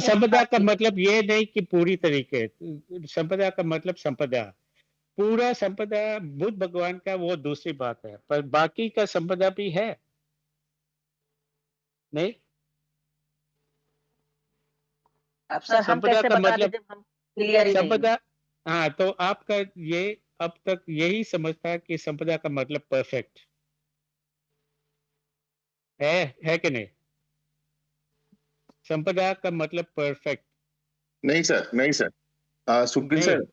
संपदा का मतलब ये नहीं कि पूरी तरीके, संपदा का मतलब संपदा पूरा संपदा बुद्ध भगवान का वो दूसरी बात है, पर बाकी का संपदा भी है नहीं। अब सर हम कैसे बता दें जब हम क्लियर ही नहीं। संपदा, हाँ, तो आपका ये अब तक यही समझता है कि संपदा का मतलब परफेक्ट है कि नहीं? संपदा का मतलब परफेक्ट नहीं सर, नहीं सर, सुखबिर सर,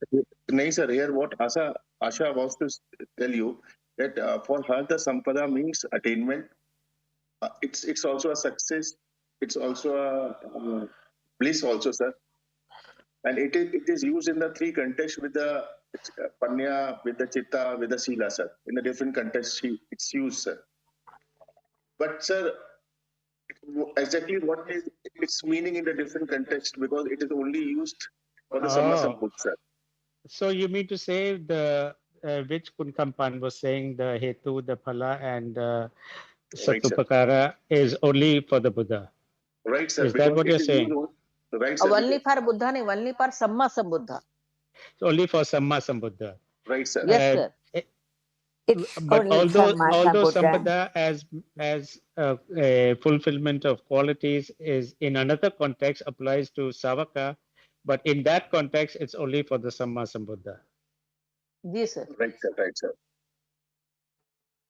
नहीं sir, here what Asha wants to tell you that for her the sampada means attainment. It's also a success. It's also a bliss also, sir. And it is used in the three contexts with the panya, with the chitta, with the sila, sir. In the different contexts, it's used, sir. But sir, exactly what is its meaning in the different context, because it is only used for the Samma Sambuddha, sir. So you mean to say the which Kunkampan was saying the Hetu, the Phala, and Sattupakara is only for the Buddha? Right, sir. Is that what you're saying? Right, sir. Only for Buddha, नहीं, only for Samma Sambuddha. Only for Samma Sambuddha. Right, sir. Yes, sir. It's but only Samma although Sambuddha. Sampadha as a fulfillment of qualities is in another context applies to Savaka, but in that context it's only for the Samma Sambuddha. जी sir Right, sir. Right, sir.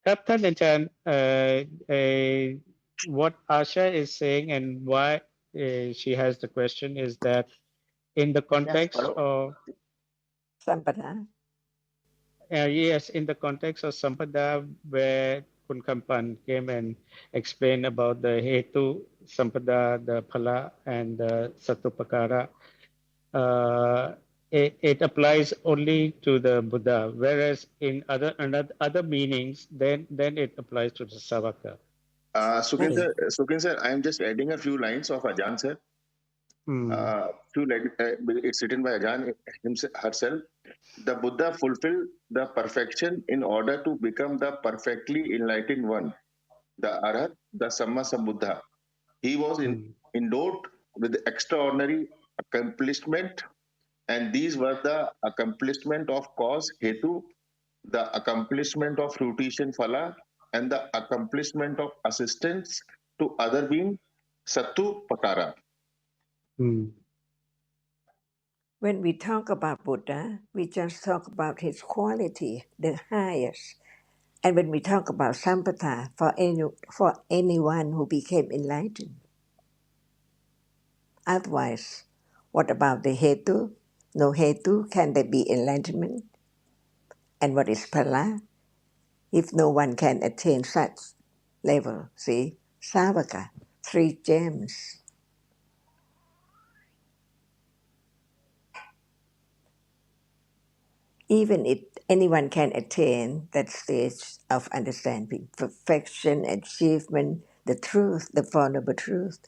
ครับท่านอาจารย์ what Asha is saying and why she has the question is that in the context of Sampada. yes, in the context of Sampada, where Kun Kampan came and explained about the Hetu, Sampada, the Phala, and the Sattupakara, it applies only to the Buddha, whereas in other meanings, then it applies to the Savaka. Sukin sir, I am just adding a few lines of Ajahn sir. It's written by Ajahn herself. The Buddha fulfilled the perfection in order to become the perfectly enlightened one, the Arhat, the Samma Sambuddha. He was endowed with extraordinary accomplishment, and these were the accomplishment of cause, Hetu, the accomplishment of fruition, Phala, and the accomplishment of assistance to other being, Sattupakara. When we talk about Buddha, we just talk about his quality, the highest. And when we talk about Sampadha, for anyone who became enlightened. Otherwise, what about the Hetu? No Hetu, can there be enlightenment? And what is Phala? If no one can attain such level, see, Savaka, 3 gems. Even if anyone can attain that stage of understanding, perfection, achievement, the truth, the vulnerable truth,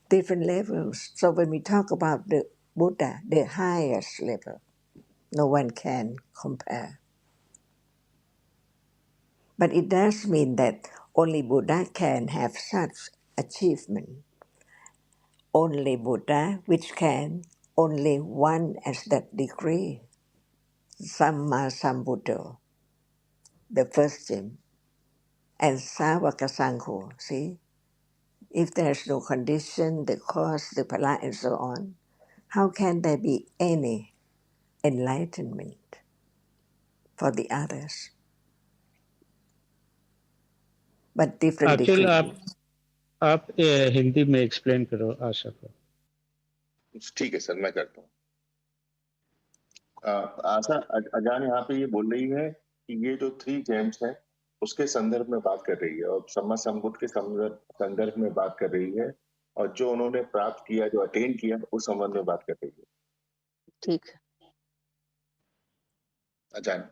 different levels. So when we talk about the Buddha, the highest level, no one can compare. But it does mean that only Buddha can have such achievement. Only Buddha which can, only one as that degree. Samma Sambuddho, the first gem. And Savaka Sangho, see? If there's no condition, the cause, the phala, and so on, how can there be any enlightenment for the others? But different Actually, degrees. आप हिंदी में explain करो आशा को. ठीक है sir, मैं करता हूँ. आशा अजान यहाँ पे ये बोल रही है कि ये जो 3 जेम्स हैं उसके संदर्भ में बात कर रही है और सम्मा संबुद्ध के संदर्भ में बात कर रही है और जो उन्होंने प्राप्त किया, जो अटेन किया, उस संबंध में बात कर रही है. ठीक है अजान.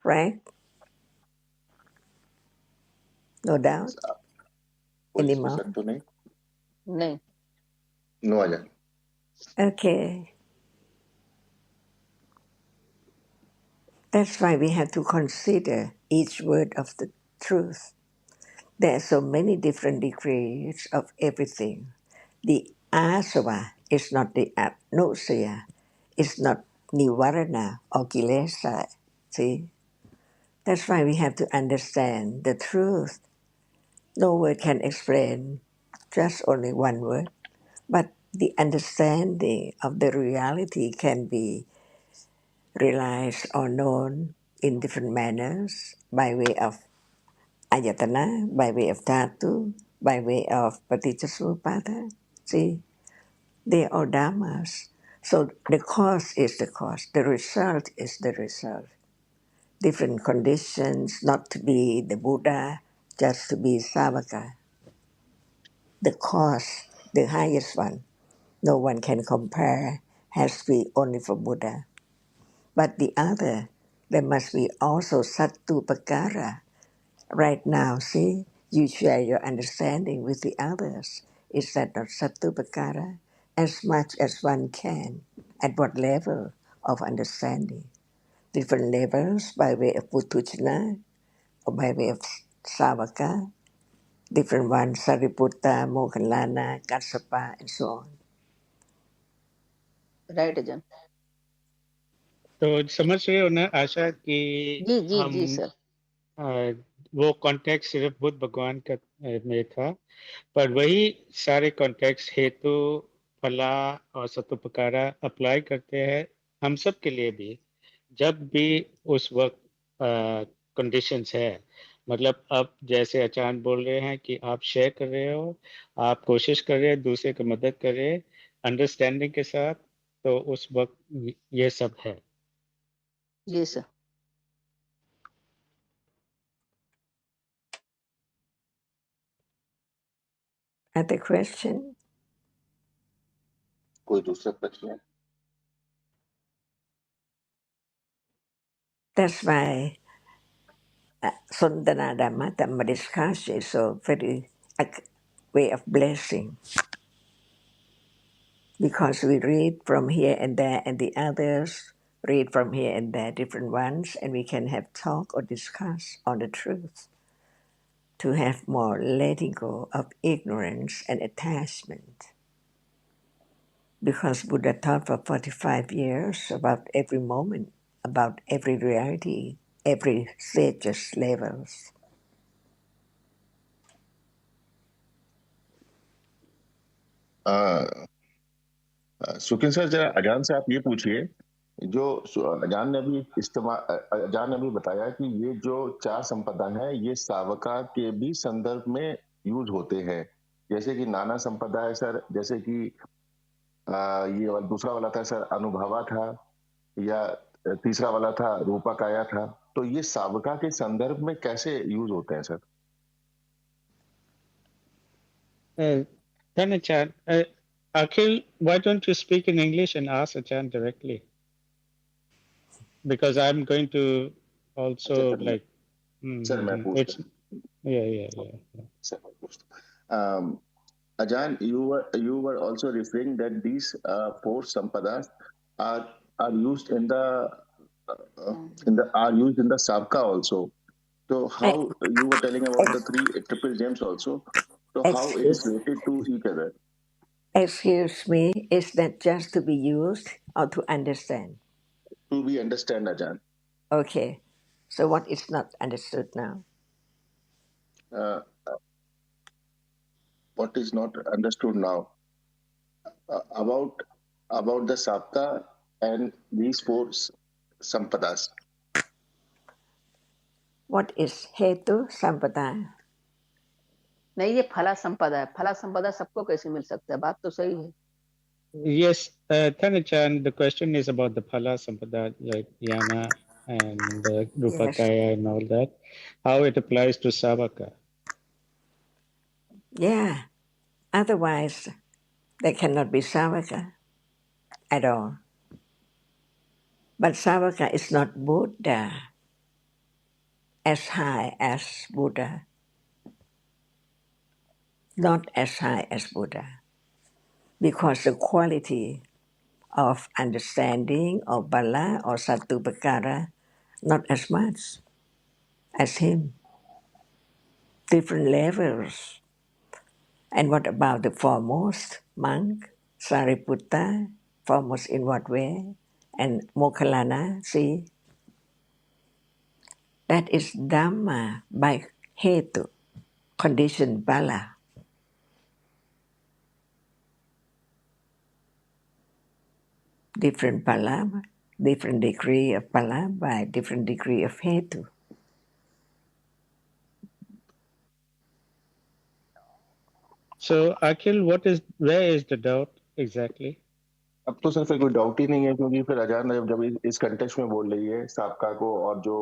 Right? No doubt? कोई Any इसमें more? शक तो नहीं? नहीं नो अजान. Okay. That's why we have to consider each word of the truth. There are so many different degrees of everything. The asava is not the atmosphere, it's not nivarana or kilesa. See? That's why we have to understand the truth. No word can explain just only one word, but the understanding of the reality can be realized or known in different manners by way of ayatana, by way of dhatu, by way of paticcasamuppada. See, they are dhammas. So the cause is the cause, the result is the result. Different conditions, not to be the Buddha, just to be Savaka. The cause, the highest one, no one can compare, has to be only for Buddha. But the other, there must be also Sattupakara. Right now, see, you share your understanding with the others. Is that not Sattupakara? As much as one can. At what level of understanding? Different levels by way of Puthujjana or by way of Savaka. Different ones, Sariputta, Moggallana, Kassapa, and so on. Right अजन तो समझ रहे हो ना आशा कि जी जी हम जी sir. वो context सिर्फ बुद्ध भगवान का में था, पर वही सारे कॉन्टेक्स्ट हेतु, फला और सतुपकारा अप्लाई करते हैं हम सब के लिए भी, जब भी उस वक्त कंडीशंस है। मतलब अब जैसे आचार्य बोल रहे हैं कि आप शेयर कर रहे हो, आप कोशिश कर रहे हैं दूसरे की मदद कर रहे हैं अंडरस्टैंडिंग के साथ, तो उस वक्त ये सब है। जी सर। Other question? कोई दूसरा प्रश्न है? That's why Intl.Dhamma, Dhamma discussion is so very a way of blessing. Because we read from here and there, and the others read from here and there, different ones, and we can have talk or discuss on the truth to have more letting go of ignorance and attachment. Because Buddha taught for 45 years about every moment, about every reality, every stages, levels. Sukhin sir, जरा अजान से आप ये पूछिए, जो अजान ने अभी बताया कि ये जो 4 संपदा है ये सावका के भी संदर्भ में यूज होते हैं, जैसे कि नाना संपदा है सर, जैसे कि ये दूसरा वाला था सर अनुभवा था, या तीसरा वाला था रूपकाया था, तो ये सावका के संदर्भ में कैसे यूज होते हैं sir? Then Achan, Akhil, why don't you speak in English and ask Achan directly? Because I'm going to also अच्छा, like. सर मैं It's पूछता yeah. सर मैं पूछता Ajan, you were also referring that these 4 sampadas are are used in the sabka also. So how you were telling about the 3 triple gems also. So how it is related to each other? Excuse me, is that just to be used or to understand? To be understand, Ajan. Okay, so what is not understood now? Uh, what is not understood now about the sabka and these 4 sampadas? What is Hetu Sampadha? नहीं, ये फला संपदा है। फला संपदा सबको कैसे मिल सकता है? बात तो सही है। Yes, Thanachan, the question is about the Phala Sampada, like Yana and Yes. Rupakaya and all that, how it applies to Savaka. Yeah. Otherwise, there cannot be Savaka at all. But Savaka is not Buddha as high as Buddha. Not as high as Buddha. Because the quality of understanding of Bala or Sattupakara not as much as him. Different levels. And what about the foremost monk, Sariputta, foremost in what way? And Mokkallana, see? That is Dhamma by Hetu, conditioned Bala. Different Bala, different degree of Bala by different degree of Hetu. So, Akhil, where is the doubt exactly? अब तो sir फिर कोई doubt ही नहीं है, क्योंकि फिर अजान जब इस कंटेक्स्ट में बोल रही है साबका को, और जो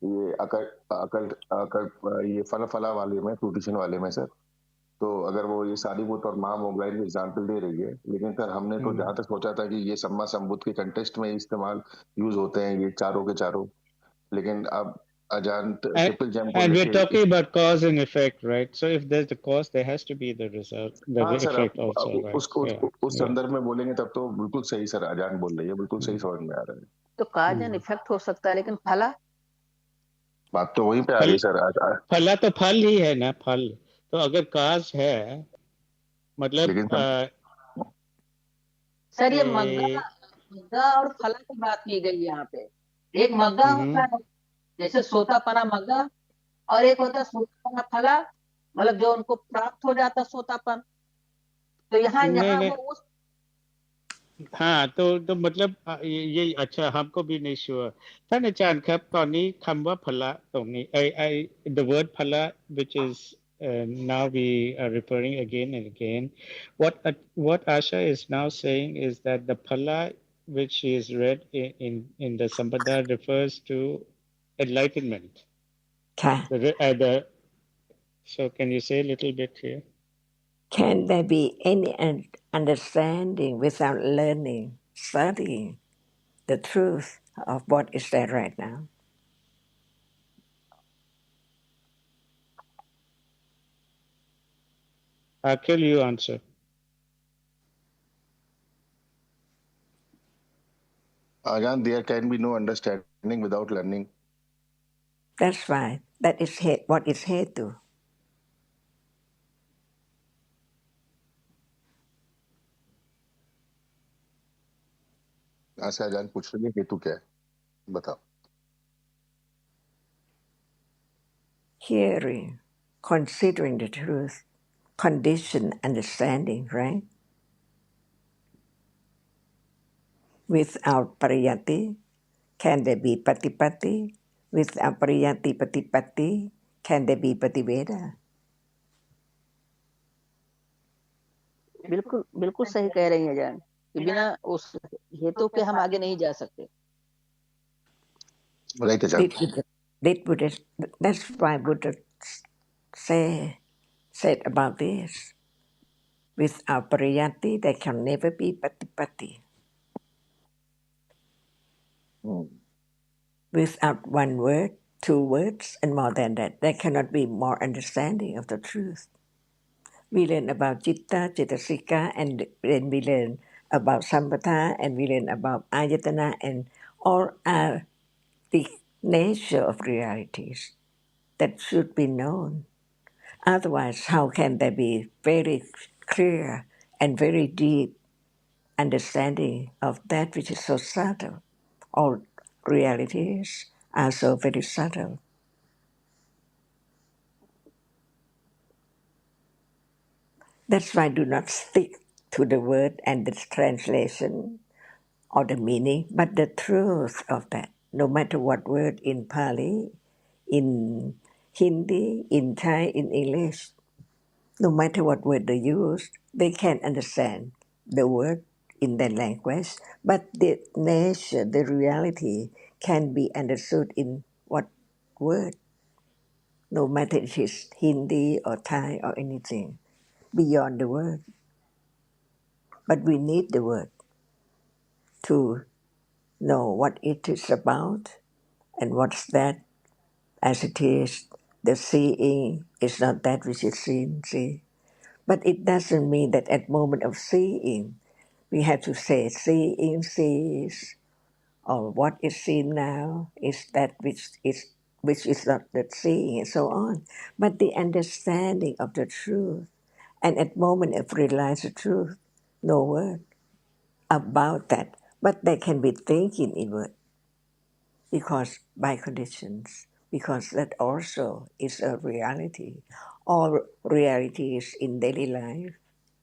ये अकल अकल अकल ये फला वाले में, फ्रूटिशन वाले में सर, तो अगर वो ये सारीबुत और माँ मोगलाई एग्जाम्पल दे रही है, लेकिन सर हमने तो जहां तक सोचा था कि ये सम्मा संबुद्ध के कंटेक्स्ट में इस्तेमाल यूज होते हैं ये चारों के चारों, लेकिन अब अजान ट्रिपल जेम को And we're लेके talking about cause and effect, right? So if there's the cause, there has to be the result, the हाँ सर, effect also, right? उस संदर्भ में बोलेंगे तब तो बिल्कुल सही सर, अजान बोल रही है, बिल्कुल सही समझ में आ रहा है। तो काज एंड इफेक्ट हो सकता है, लेकिन फला बात तो वहीं पे आ रही सर। फला तो फल ही है ना, फल। तो अगर काज है, मतलब लेकिन सर ये मग्गा मग्गा और फला की बात की गई यहाँ पे। एक मग्गा होता है जैसे सोतापना मग्गा, और एक होता है सोतापना फला, मतलब जो उनको प्राप्त हो जाता सोतापन। तो यहाँ नहीं यहाँ नहीं, वो उस हाँ तो मतलब ये अच्छा हमको भी नहींชัวร์ท่านอาจารย์ครับตอนนี้คำว่าพละตรงนี้ไอ the word พละ which is now we are referring again and again what Asha is now saying is that the phala which is read in the Sampadha refers to enlightenment. ค่ะ the so can you say a little bit here? Can there be any understanding without learning, studying the truth of what is there right now? Akhil, you answer. Ajahn, there can be no understanding without learning. That's right. That is what is hetu. यहाँ से आजान पूछ रही है हेतु क्या है, बताओ। Hearing, considering the truth, conditioned understanding, right? Without pariyati, can there be patipati? Without pariyati patipati, can there be pativeda? बिल्कुल बिल्कुल सही कह रही हैं जान कि बिना उस हेतु के हम आगे नहीं जा सकते। Right, Ajahn. Did Buddha, that's why Buddha said about this. Without pariyati, there can never be patipati. Without one word, two words, and more than that, there cannot be more understanding of the truth. We learn about citta, cetasika, and then we learn about Sampadha, and we learn about ayatana, and all are the nature of realities that should be known. Otherwise, how can there be very clear and very deep understanding of that which is so subtle? All realities are so very subtle. That's why I do not stick to the word and the translation or the meaning, but the truth of that. No matter what word in Pali, in Hindi, in Thai, in English, no matter what word they use, they can understand the word in their language, but the nature, the reality can be understood in what word, no matter if it's Hindi or Thai or anything, beyond the word. But we need the word to know what it is about and what's that as it is. The seeing is not that which is seen, see. But it doesn't mean that at moment of seeing, we have to say seeing sees, or what is seen now is that which is not the seeing, and so on. But the understanding of the truth, and at moment of realize the truth, no word about that. But they can be thinking inward because by conditions, because that also is a reality. All realities in daily life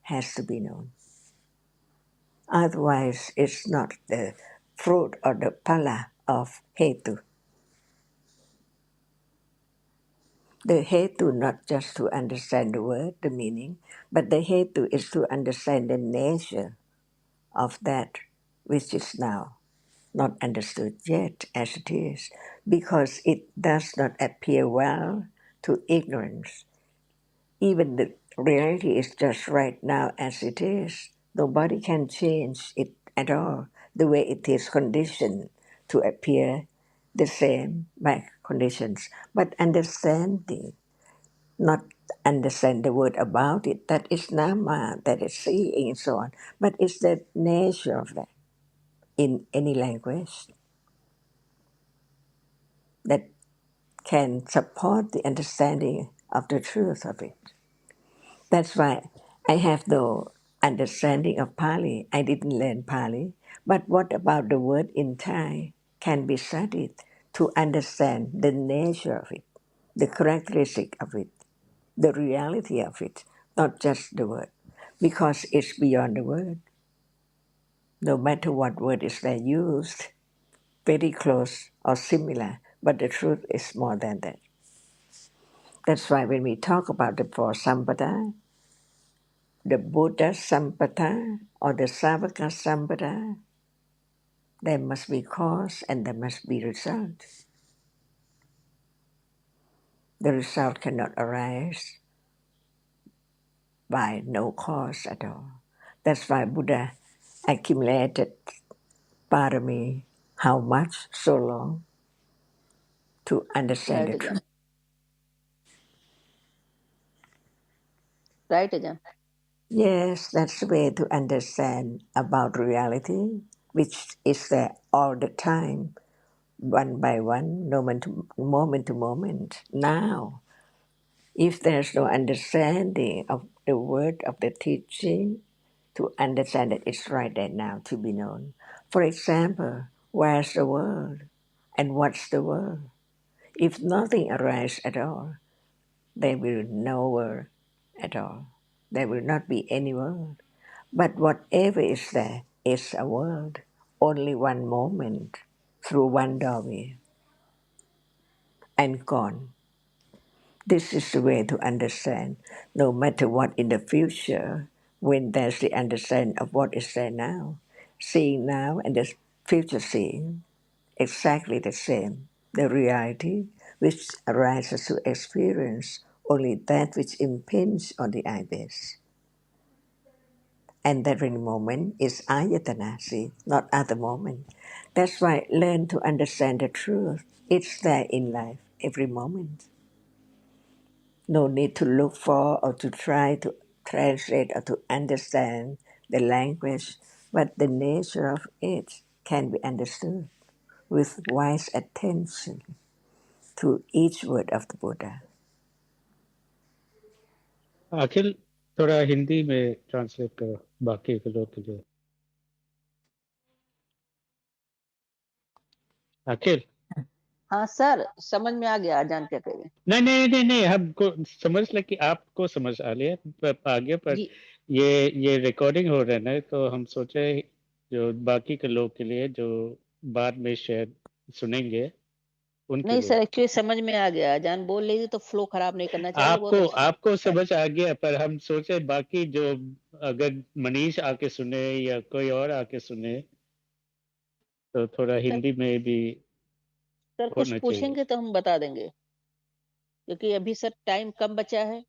has to be known. Otherwise, it's not the fruit or the phala of hetu. The hetu not just to understand the word, the meaning, but the hetu is to understand the nature of that which is now not understood yet as it is, because it does not appear well to ignorance. Even the reality is just right now as it is. Nobody can change it at all, the way it is conditioned to appear the same by conditions. But understanding, not understand the word about it, that is nama, that is seeing and so on, but it's the nature of that in any language that can support the understanding of the truth of it. That's why I have no understanding of Pali. I didn't learn Pali, But what about the word in Thai can be studied to understand the nature of it, the characteristic of it, the reality of it, not just the word, because it's beyond the word. No matter what word is there used, very close or similar, but the truth is more than that. That's why when we talk about the four Sampadha, the Buddha Sampadha or the Savaka Sampadha, there must be cause and there must be result. The result cannot arise by no cause at all. That's why Buddha accumulated parami, how much, so long, to understand Right, the Ajahn. truth. Right, Ajahn. Yes, that's the way to understand about reality, which is there all the time, one by one, moment to moment. Now, if there's no understanding of the word of the teaching, to understand that it's right there now to be known. For example, where's the world and what's the world? If nothing arises at all, there will be no world at all. There will not be any world. But whatever is there is a world, only one moment, through one doorway, and gone. This is the way to understand, no matter what in the future, when there's the understanding of what is there now, seeing now and the future seeing, exactly the same. The reality which arises to experience only that which impinges on the eye base. And that very moment is ayatana, see, not other moment. That's why learn to understand the truth. It's there in life, every moment. No need to look for or to try to translate or to understand the language, but the nature of it can be understood with wise attention to each word of the Buddha. अखिल थोड़ा हिंदी में translate करो बाकी के लोग के लिए अखिल हाँ sir, समझ में आ गया अजान क्या कह रहे हैं। नहीं हमको समझ ले कि आपको समझ आ लिया पर आगे पर जी ये रिकॉर्डिंग हो रहा है ना तो हम सोचे जो बाकी के लोग के लिए जो बाद में शायद सुनेंगे उनके नहीं लिए सर, एक्चुअली समझ में आ गया। अजान बोल रही थी तो फ्लो खराब नहीं करना चाहिए। बहुत अच्छा आपको समझ आ गया पर हम सोचे बाकी जो अगर मनीष आके सुने या कोई और आके सुने तो थोड़ा सर, हिंदी में भी सर कुछ होना चाहिए पूछेंगे तो हम बता देंगे, क्योंकि अभी सर टाइम कम बचा है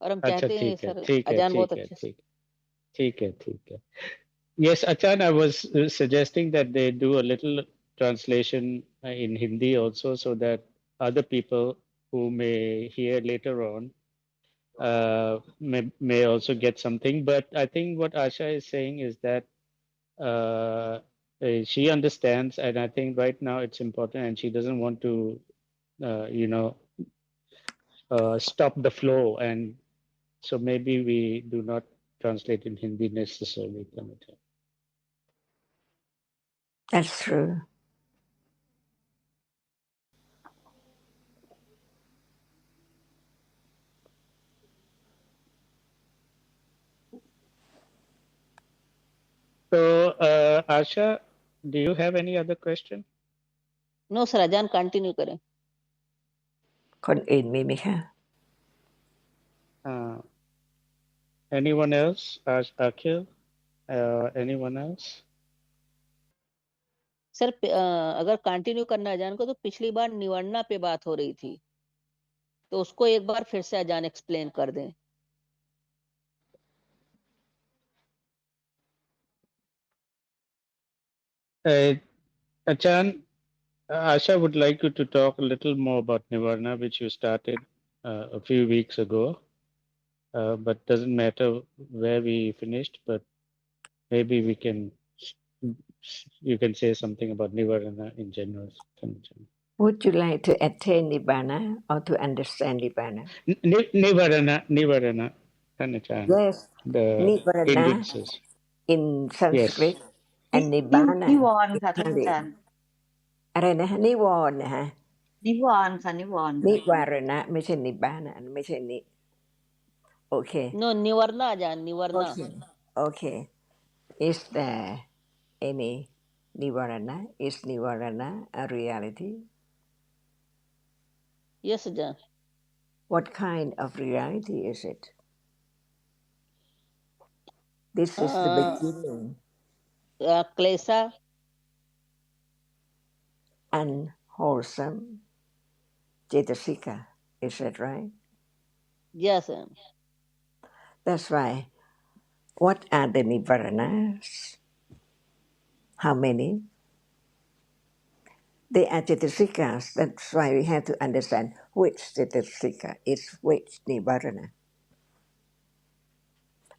और हम अच्छा चाहते हैं सर ठीक है अजान बहुत ठीक है अच्छे से। ठीक है Yes, Achan, I was suggesting that they do a little translation in Hindi also so that other people who may hear later on may also get something. But I think what Asha is saying is that she understands, and I think right now it's important, and she doesn't want to, stop the flow. And so maybe we do not translate in Hindi necessarily. That's true. So, Asha, do you have any other question? No sir, Ajahn continue करें। คนอื่นมีไหมคะ Anyone else? Akhil? Anyone else? Sir अगर continue करना Ajahn को, तो पिछली बार निवर्णा पे बात हो रही थी, तो उसको एक बार फिर से अजान एक्सप्लेन कर दें। Achan, Asha would like you to talk a little more about Nivarna, which you started a few weeks ago, but doesn't matter where we finished, but maybe you can say something about Nivarna in general. Would you like to attain Nibbana or to understand Nibbana? Nivarana, Achan, Yes, the Nibbana hindrances. in Yes, Sanskrit and Nibbana นิวรณ์ in ค่ะท่านอา Pali จารย์ อะไรนะฮะนิวรณ์นะฮะ นิวรณ์ค่ะนิวรณ์ นิ ค่ะ วารณะไม่ใช่นิบานะไม่ใช่นิโอเค No, nivarna Ajahn, โอ nivarna. เคโอเค is there any nivarana is nivarana a reality Yes, Ajahn. what kind of reality is it this is the beginning Klesa, unwholesome cetasika is that right yes, Ajahn. that's why what are the nivaranas how many they are cetasikas that's why we have to understand which cetasika is which nivarana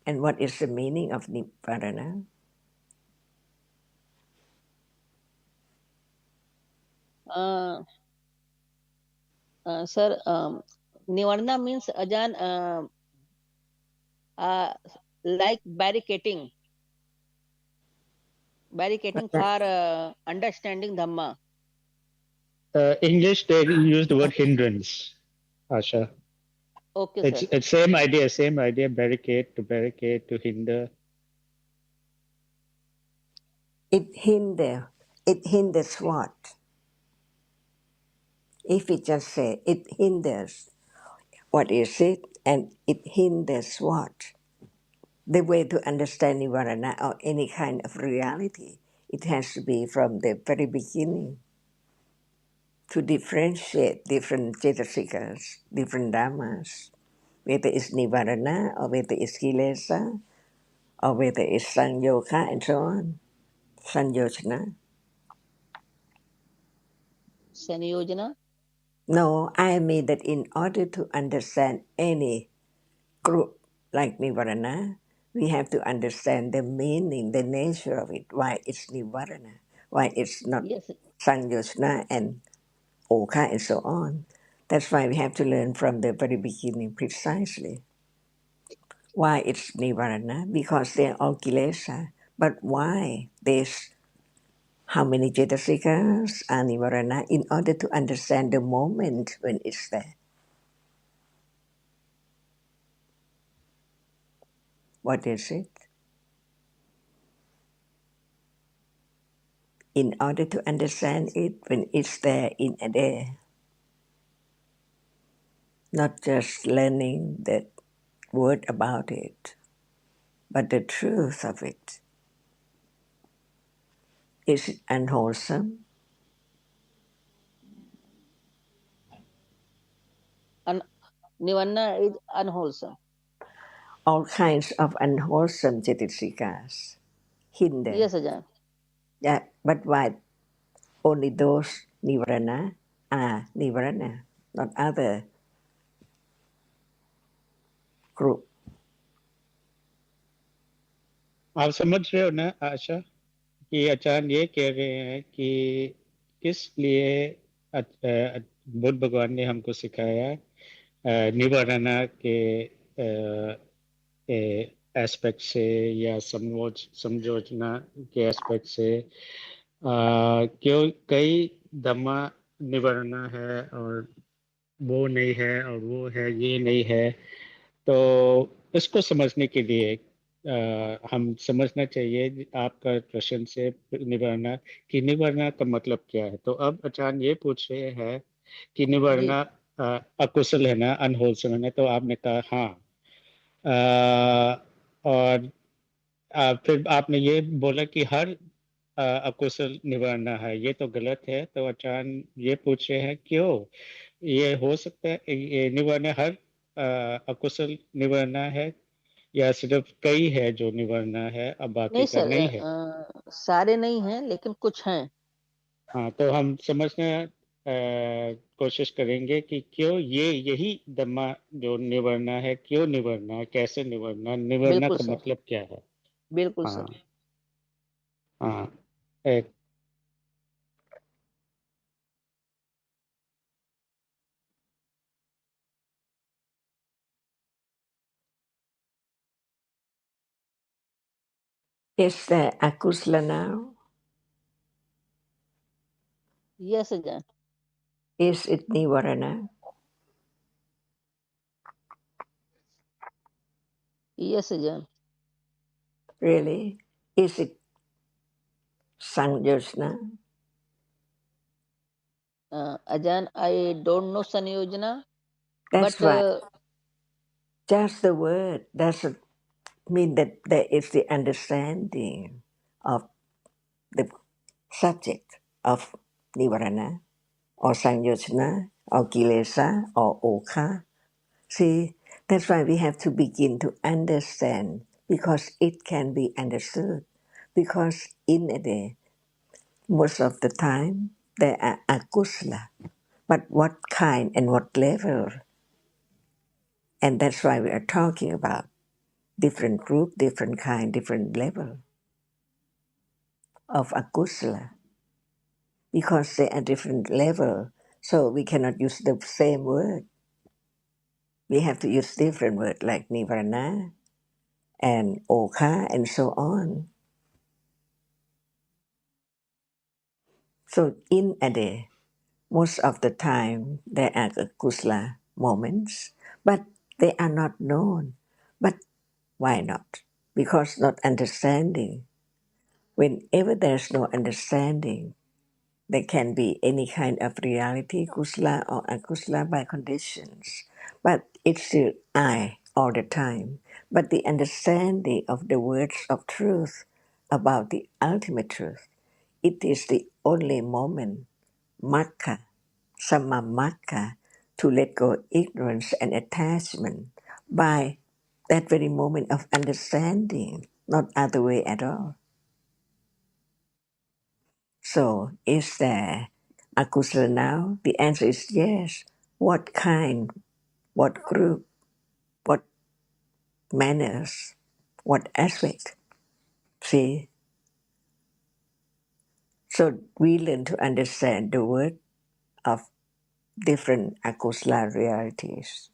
and what is the meaning of nivarana Sir, nivarna means Ajahn, like barricading for understanding Dhamma. English, they use the word hindrance, Asha. Okay, It's sir. it's same idea, barricade, to hinder. it hinders what if we just say it hinders what is it and it hinders what the way to understand nivarana or any kind of reality it has to be from the very beginning to differentiate different cetasikas different dhammas whether it's nivarana or whether it's kilesa or whether it's sanyoga and so on sanyojana Saniyojana. no I mean that in order to understand any group like Nivarana, we have to understand the meaning, the nature of it, why it's Nivarana, why it's not Yes, Sanyoshana and Oka and so on. That's why we have to learn from the very beginning precisely. Why it's Nivarana? Because they're all Kilesa. But why? There's how many Jetasikas are Nivarana in order to understand the moment when it's there. What is it? In order to understand it when it's there in a day, not just learning the word about it, but the truth of it. Is it unwholesome? nivarna is unwholesome. All kinds of unwholesome cetasikas hinder. Yes, Ajahn. Yeah, but why only those nivarana are nivarana, not other group? आप समझ रहे हो ना आशा कि आचार्य ये कह रहे हैं कि किस लिए बुद्ध भगवान ने हमको सिखाया निवारणा के एस्पेक्ट से या समझोजना के एस्पेक्ट से क्यों कई धम्मा निवारणा है और वो नहीं है और वो है ये नहीं है तो इसको समझने के लिए हम समझना चाहिए आपका प्रश्न से निवारणा कि निवारणा का मतलब क्या है तो अब आचार्य ये पूछ रहे हैं कि जी निवारणा अकुशल है ना अनहोलसम है ना तो आपने कहा हाँ और फिर आपने ये बोला कि हर अकुशल निवारणा है ये तो गलत है तो आचार्य ये पूछ रहे हैं क्यों ये हो सकता है ये निवारणा हर अकुशल निवारणा है या सिर्फ कई है जो निवारणा है अब बाकी नहीं का सर, नहीं है सारे नहीं हैं लेकिन कुछ हैं. हाँ तो हम समझने कोशिश करेंगे कि क्यों ये यही धम्मा जो निवरना है क्यों निवरना है कैसे निवरना निवरना बिल्कुल का सर, मतलब क्या है बिल्कुल हाँ सर. हाँ एक Is there akusala now? Yes, Ajahn. Is it nivarana? Yes, Ajahn. Really? Is it sanjosna? Ajahn, I don't know Sanyojana, That's but right. Just the word doesn't mean that there is the understanding of the subject of nivarana or sanjosna or kilesa or okha. See, that's why we have to begin to understand because it can be understood. Because in a day, most of the time, they are akusala. But what kind and what level? And that's why we are talking about different group, different kind, different level of akusala. Because they are different level, so we cannot use the same word. We have to use different words like nivarana and okha and so on. So in a day, most of the time there are kusala moments, but they are not known. But why not? Because not understanding. Whenever there's no understanding, there can be any kind of reality, kusala or akusala by conditions. But it's still I all the time. But the understanding of the words of truth about the ultimate truth, it is the only moment, Magga, Samamagga, to let go ignorance and attachment by that very moment of understanding, not other way at all. So, is there akusala now? The answer is yes. What kind? What group? What manners? What aspect? See? So, we learn to understand the word of different akusala realities.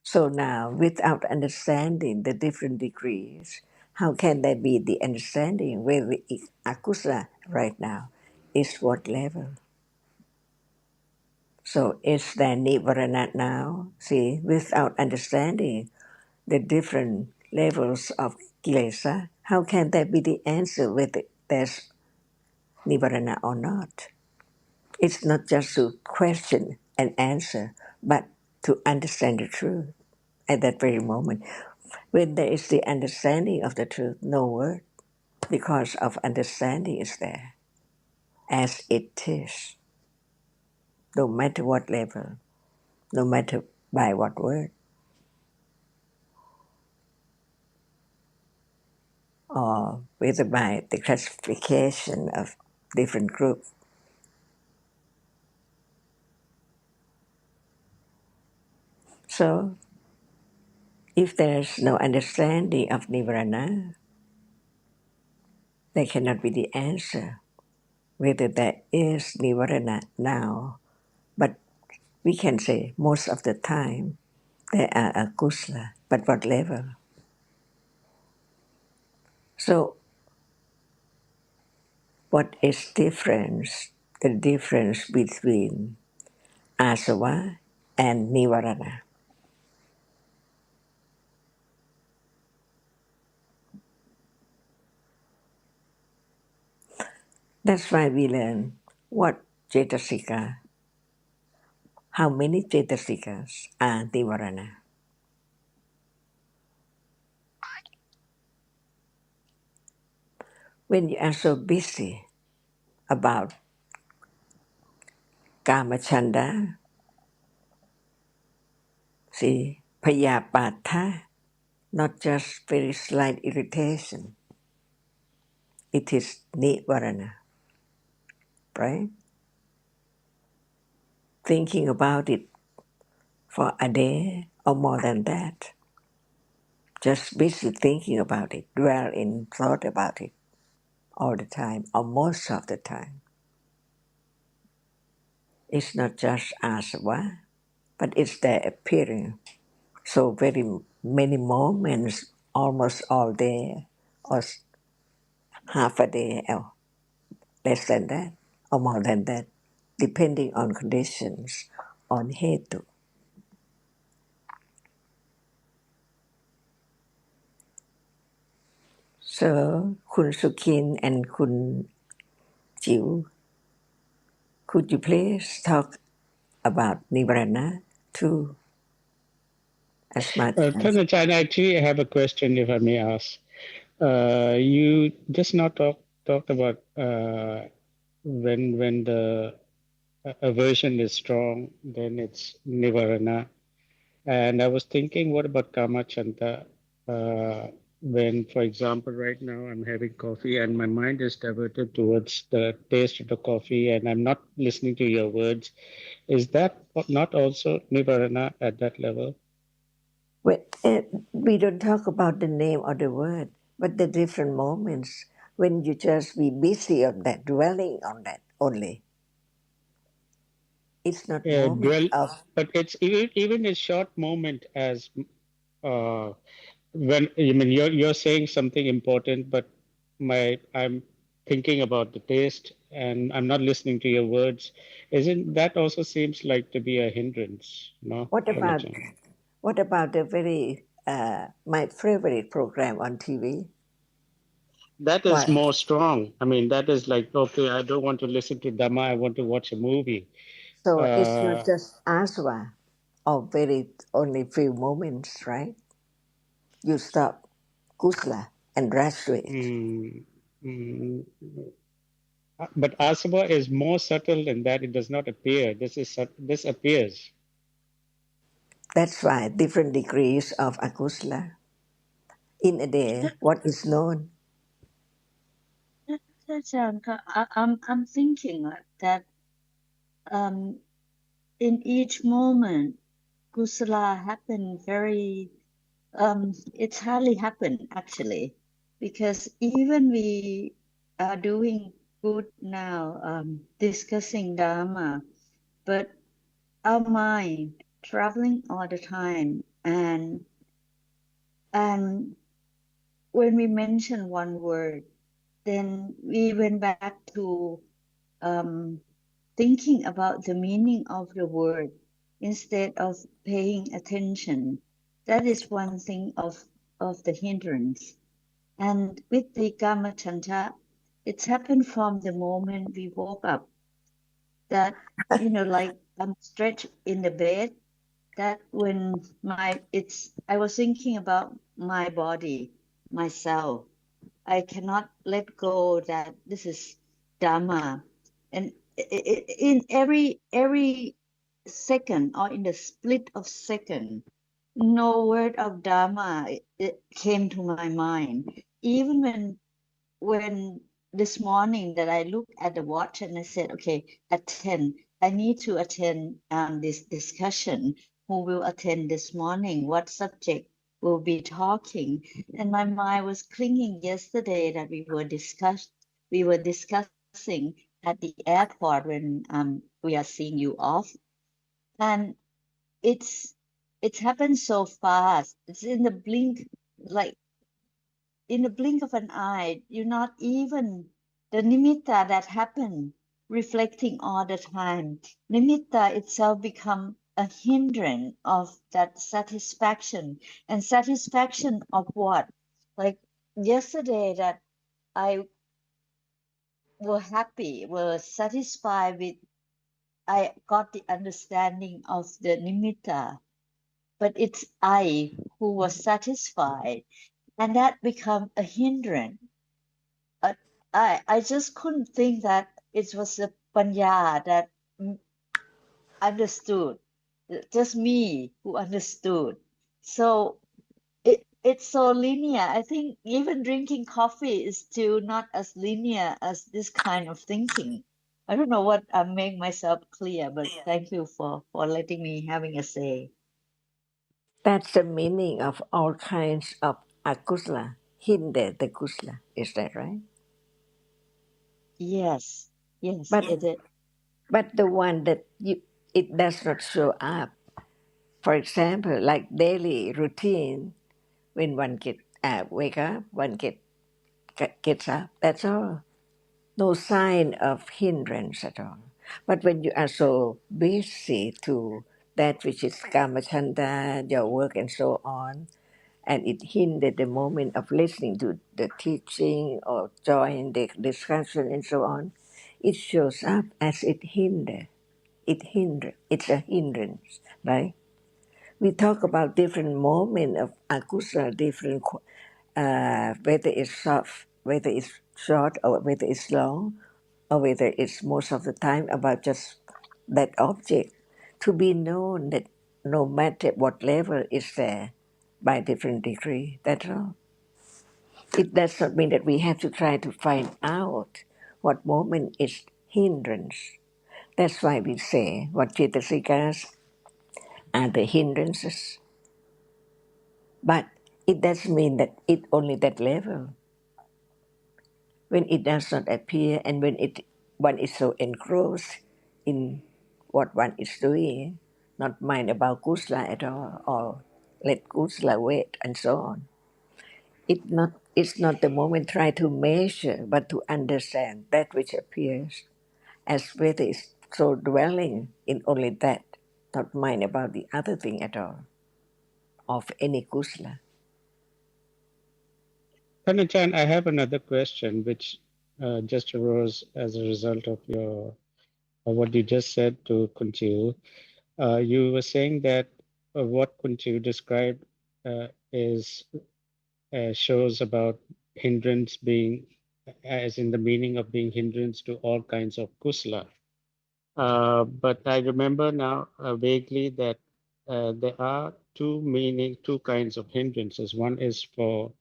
So now, without understanding the different degrees, how can there be the understanding where the akusala right now is what level? So is there nivarana now? See, without understanding the different levels of kilesa, how can there be the answer whether there's nivarana or not? It's not just to question and answer, but to understand the truth at that very moment. When there is the understanding of the truth, no word, because of understanding is there, as it is, no matter what level, no matter by what word, or whether by the classification of different groups. So, if there's no understanding of Nirvana, there cannot be the answer whether there is Nirvana now. But we can say most of the time there are a kusala, but what level? So, what is difference? The difference between asava and nivarana. That's why we learn what cetasika, how many cetasikas are nivarana. When you are so busy about kamachanda, see, payapatha, not just very slight irritation, it is nivarana, right? Thinking about it for a day or more than that, just busy thinking about it, dwell in thought about it all the time or most of the time. It's not just asava, but it's there appearing so very many moments, almost all day, or half a day, or less than that, or more than that, depending on conditions, on hetu. So, Kun Sukhin and Kun Jiu, could you please talk about Nivarana too, as much as... Thanachan, actually, I have a question, if I may ask. You just now talked about when the aversion is strong, then it's nivarana. And I was thinking, what about kamachanta? When, for example, right now I'm having coffee and my mind is diverted towards the taste of the coffee and I'm not listening to your words, is that not also nivarana at that level? We don't talk about the name or the word, but the different moments when you just be busy on that, dwelling on that only. It's not moment of... But it's even a short moment as when I mean you're saying something important, but I'm thinking about the taste and I'm not listening to your words. Isn't that also seems like to be a hindrance? No, What about Pranachan? the very my favorite program on TV? That is What? more strong. I mean, that is like, okay, I don't want to listen to Dhamma, I want to watch a movie. So it's not Uh, just aswa or very only few moments, right? You stop kusla and graduate. mm, mm, but asava is more subtle in that it does not appear. This appears. That's why different degrees of akusla in a day. What is known? I'm thinking that in each moment, kusala happen very. It's hardly happen actually, because even we are doing good now, discussing Dharma, but our mind traveling all the time, and when we mention one word, then we went back to thinking about the meaning of the word instead of paying attention. That is one thing of the hindrance. And with the Kama Chanta, it's happened from the moment we woke up. That, like I'm stretched in the bed, that when I was thinking about my body, myself. I cannot let go that this is Dharma. And in every second or in the split of second, no word of Dharma it came to my mind. Even when this morning that I looked at the watch and I said, okay, at 10, I need to attend this discussion. Who will attend this morning? What subject will be talking? And my mind was clinging yesterday that we were discussing at the airport when we are seeing you off. And it's happened so fast. It's in the blink, like in the blink of an eye. You're not even the nimitta that happened, reflecting all the time. Nimitta itself become a hindrance of that satisfaction. And satisfaction of what? Like yesterday that I were happy, were satisfied with, I got the understanding of the nimitta, but it's I who was satisfied, and that become a hindrance. I just couldn't think that it was a panya that understood, just me who understood. So it's so linear. I think even drinking coffee is still not as linear as this kind of thinking. I don't know what I make myself clear, but thank you for letting me having a say. That's the meaning of all kinds of akusla. Hinde the kusla. Is that right? Yes, But it is. the one that it does not show up. For example, like daily routine, when one get wake up, one get gets up. That's all. No sign of hindrance at all. But when you are so busy to that which is kamachanda, your work and so on, and it hindered the moment of listening to the teaching or join the discussion and so on, it shows up as it hinder. It hinder. It's a hindrance, right? We talk about different moment of akusa, different whether it's soft, whether it's short, or whether it's long, or whether it's most of the time about just that object. To be known that no matter what level is there by different degree, that's all. It does not mean that we have to try to find out what moment is hindrance. That's why we say what cetasikas are the hindrances. But it doesn't mean that it only that level. When it does not appear and when one is so engrossed in what one is doing, not mind about kusla at all, or let kusla wait and so on. It's not the moment try to measure, but to understand that which appears as whether it's so dwelling in only that, not mind about the other thing at all, of any kusla. Panachan, I have another question which just arose as a result of what you just said to Kuntiu. You were saying that what Kuntiu described is shows about hindrance being, as in the meaning of being hindrance to all kinds of kusla. But I remember now vaguely that there are two kinds of hindrances. One is for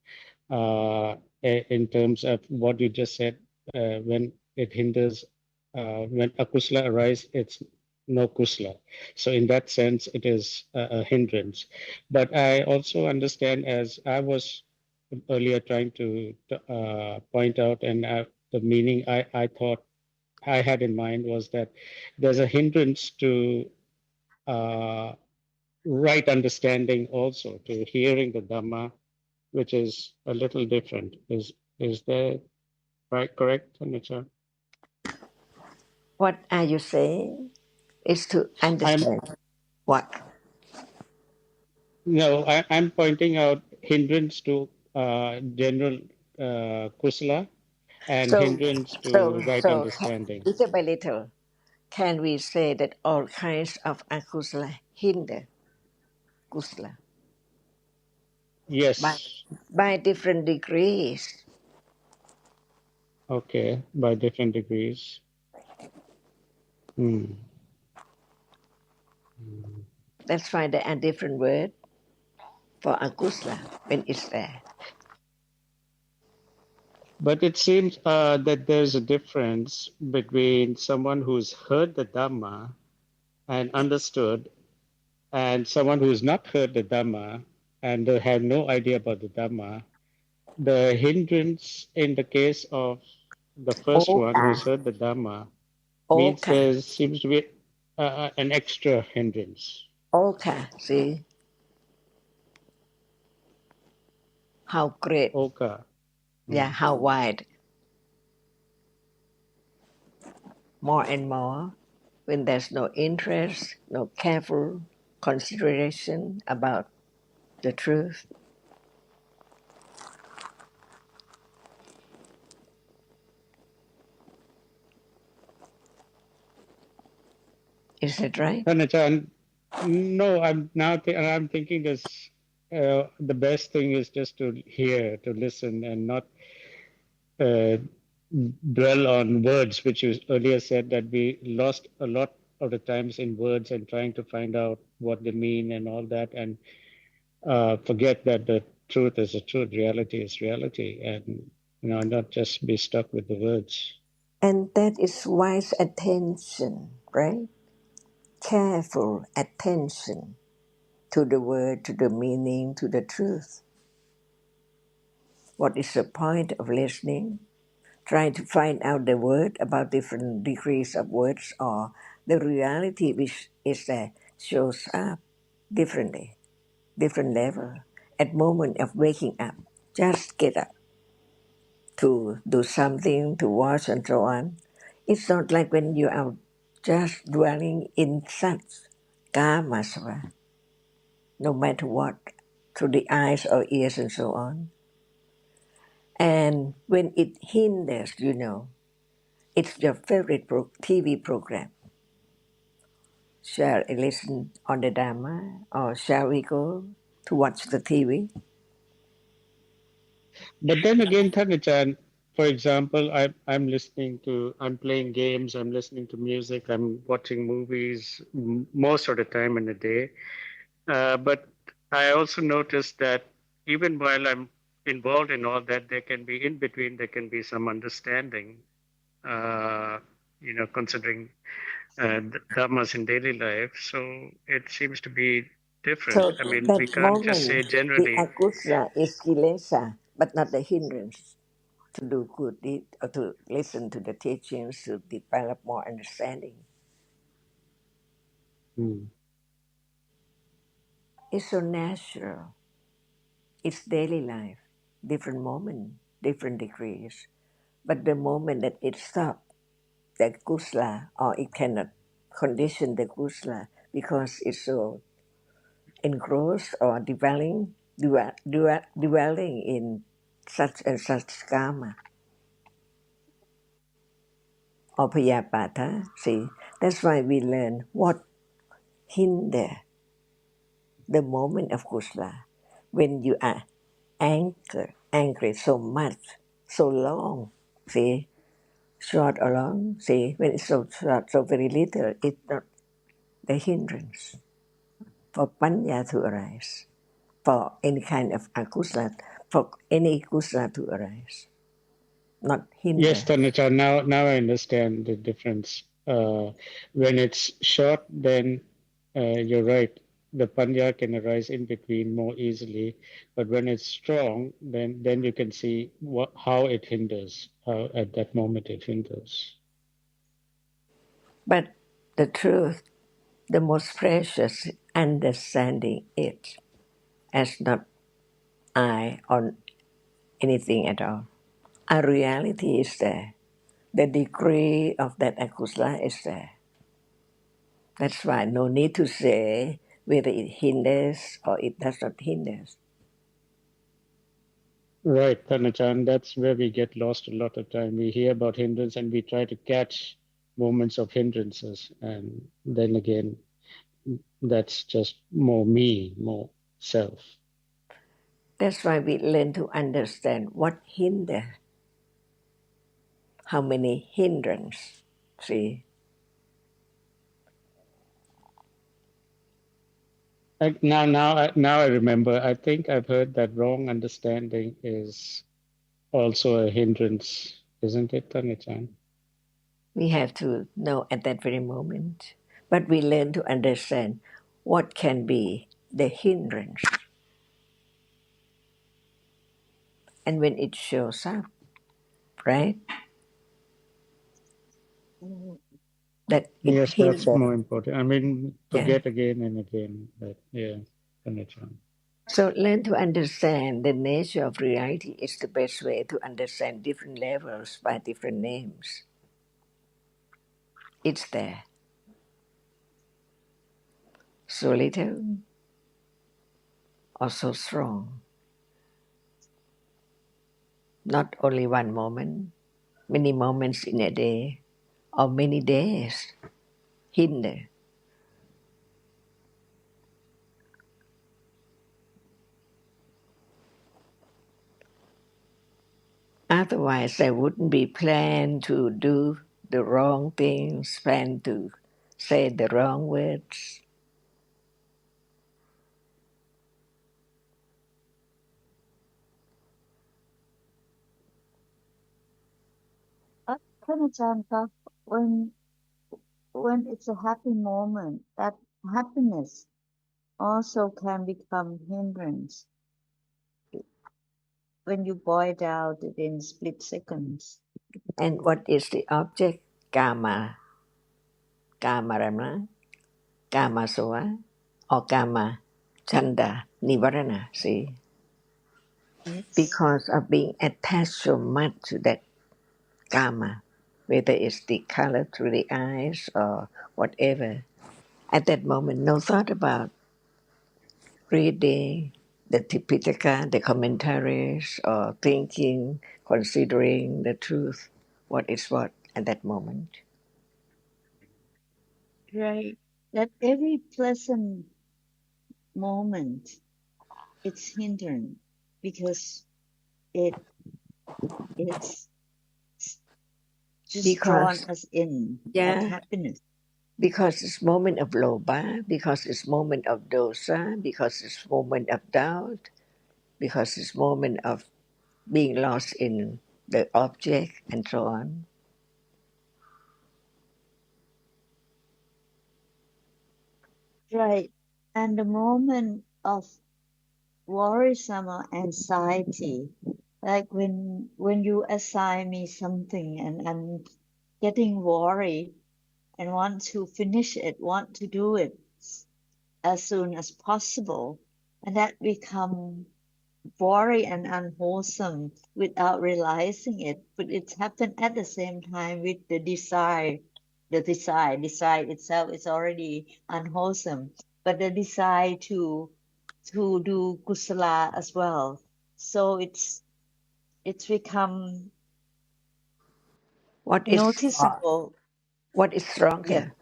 in terms of what you just said, when it hinders, when akusla arise, it's no kusla. So in that sense, it is a hindrance. But I also understand, as I was earlier trying to point out, and the meaning I thought I had in mind was that there's a hindrance to right understanding, also to hearing the Dhamma, which is a little different. Is that right? Correct, Anicca? What are you saying? Is to I'm understand what? no, I'm pointing out hindrance to general kusala and So, hindrance to right so understanding. little by little, can we say that all kinds of akusala hinder kusala by, Yes. by different degrees? Okay. By different degrees. Hmm. That's why there are different words for akusala when it's there. But it seems that there's a difference between someone who's heard the Dhamma and understood, and someone who's not heard the Dhamma and they have no idea about the Dhamma. The hindrance in the case of the first one Oka, who's heard the Dhamma means oka, there seems to be an extra hindrance. oka. See how great, Okay. yeah, Hmm. how wide, more and more. When there's no interest, no careful consideration about the truth. Is that right? Panachan, no, I'm thinking this. The best thing is just to hear, to listen, and not uh, dwell on words, which you earlier said that we lost a lot of the times in words and trying to find out what they mean and all that, and forget that the truth is the truth, reality is reality, and not just be stuck with the words. And that is wise attention, right? Careful attention to the word, to the meaning, to the truth. What is the point of listening? Trying to find out the word about different degrees of words or the reality which is there shows up differently, different level. At moment of waking up, just get up. to do something, to watch and so on. It's not like when you are just dwelling in such kamasva, no matter what, through the eyes or ears and so on. And when it hinders, it's your favorite TV program. Shall I listen on the Dhamma or shall we go to watch the TV? But then again, Thanachan, for example, I'm playing games, I'm listening to music, I'm watching movies most of the time in a day. But I also noticed that even while I'm involved in all that, there can be in between, there can be some understanding, considering dhammas in daily life. So it seems to be different. So I mean, we that can't just say moment, the generally. akusla is kilesa, but not the hindrance to do good deed or to listen to the teachings to develop more understanding. Hmm. It's so natural. It's daily life, different moment, different degrees. But the moment that it stops, the kusla, or it cannot condition the kusla because it's so engrossed or dwelling in such and such karma or payapata. See, that's why we learn what hinder the moment of kusla. When you are angry so much, so long, see, short or long, see, when it's so short, so very little, it's not the hindrance for panya to arise, for any kind of akusla, for any kusla to arise, not Yes, hinder. Tanucha, now I understand the difference. When it's short, then you're right. The panya can arise in between more easily. But when it's strong, then you can see how it hinders, how at that moment it hinders. But the truth, the most precious understanding it as not I on anything at all. A reality is there. The degree of that akusla is there. That's why no need to say whether it hinders or it does not hinder. Right, Tanucha, that's where we get lost a lot of time. We hear about hindrance and we try to catch moments of hindrances. And then again, that's just more me, more self. That's why we learn to understand what hinder, how many hindrance. See, Now I remember. I think I've heard that wrong understanding is also a hindrance, isn't it, Tanichan? we have to know at that very moment. But we learn to understand what can be the hindrance. And when it shows up, right, Mm, that it Yes, that's hinders. more important. I mean, Yeah. forget again and again, but yeah, Tanichan. So learn to understand the nature of reality is the best way to understand different levels by different names. It's there. So little or so strong. Not only one moment, many moments in a day or many days hinder. Otherwise, I wouldn't be planned to do the wrong things, planned to say the wrong words. Kanachan, when it's a happy moment, that happiness also can become hindrance when you boil out within split seconds. And what is the object? Kama, kamarana, kama soa, or kama chanda, nivarana. See, because of being attached so much to that karma, whether it's the color through the eyes or whatever. At that moment, no thought about reading the Tipitaka, the commentaries, or thinking, considering the truth, what is what at that moment. Right. That every pleasant moment, it's hindrance because it's just drawn Because, us in that yeah, happiness. because it's moment of loba, because it's moment of dosa, because it's moment of doubt, because it's moment of being lost in the object and so on. Right. And the moment of worrisome or anxiety, like when you assign me something and I'm getting worried and want to finish it, want to do it as soon as possible, and that become worry and unwholesome without realizing it, but it's happened at the same time with the desire. The desire itself is already unwholesome, but the desire to do kusala as well. So it's become What is noticeable. what is Yeah. stronger?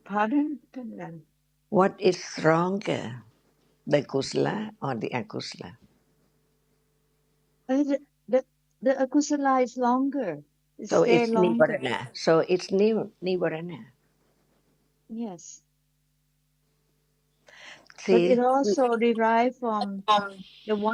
Pardon? Pardon? What is stronger, the kusala or the akusala? The, the, the akusala is longer. It So stay it's longer. nivarana. So it's nivarana. Yes. But See, it also derived from the one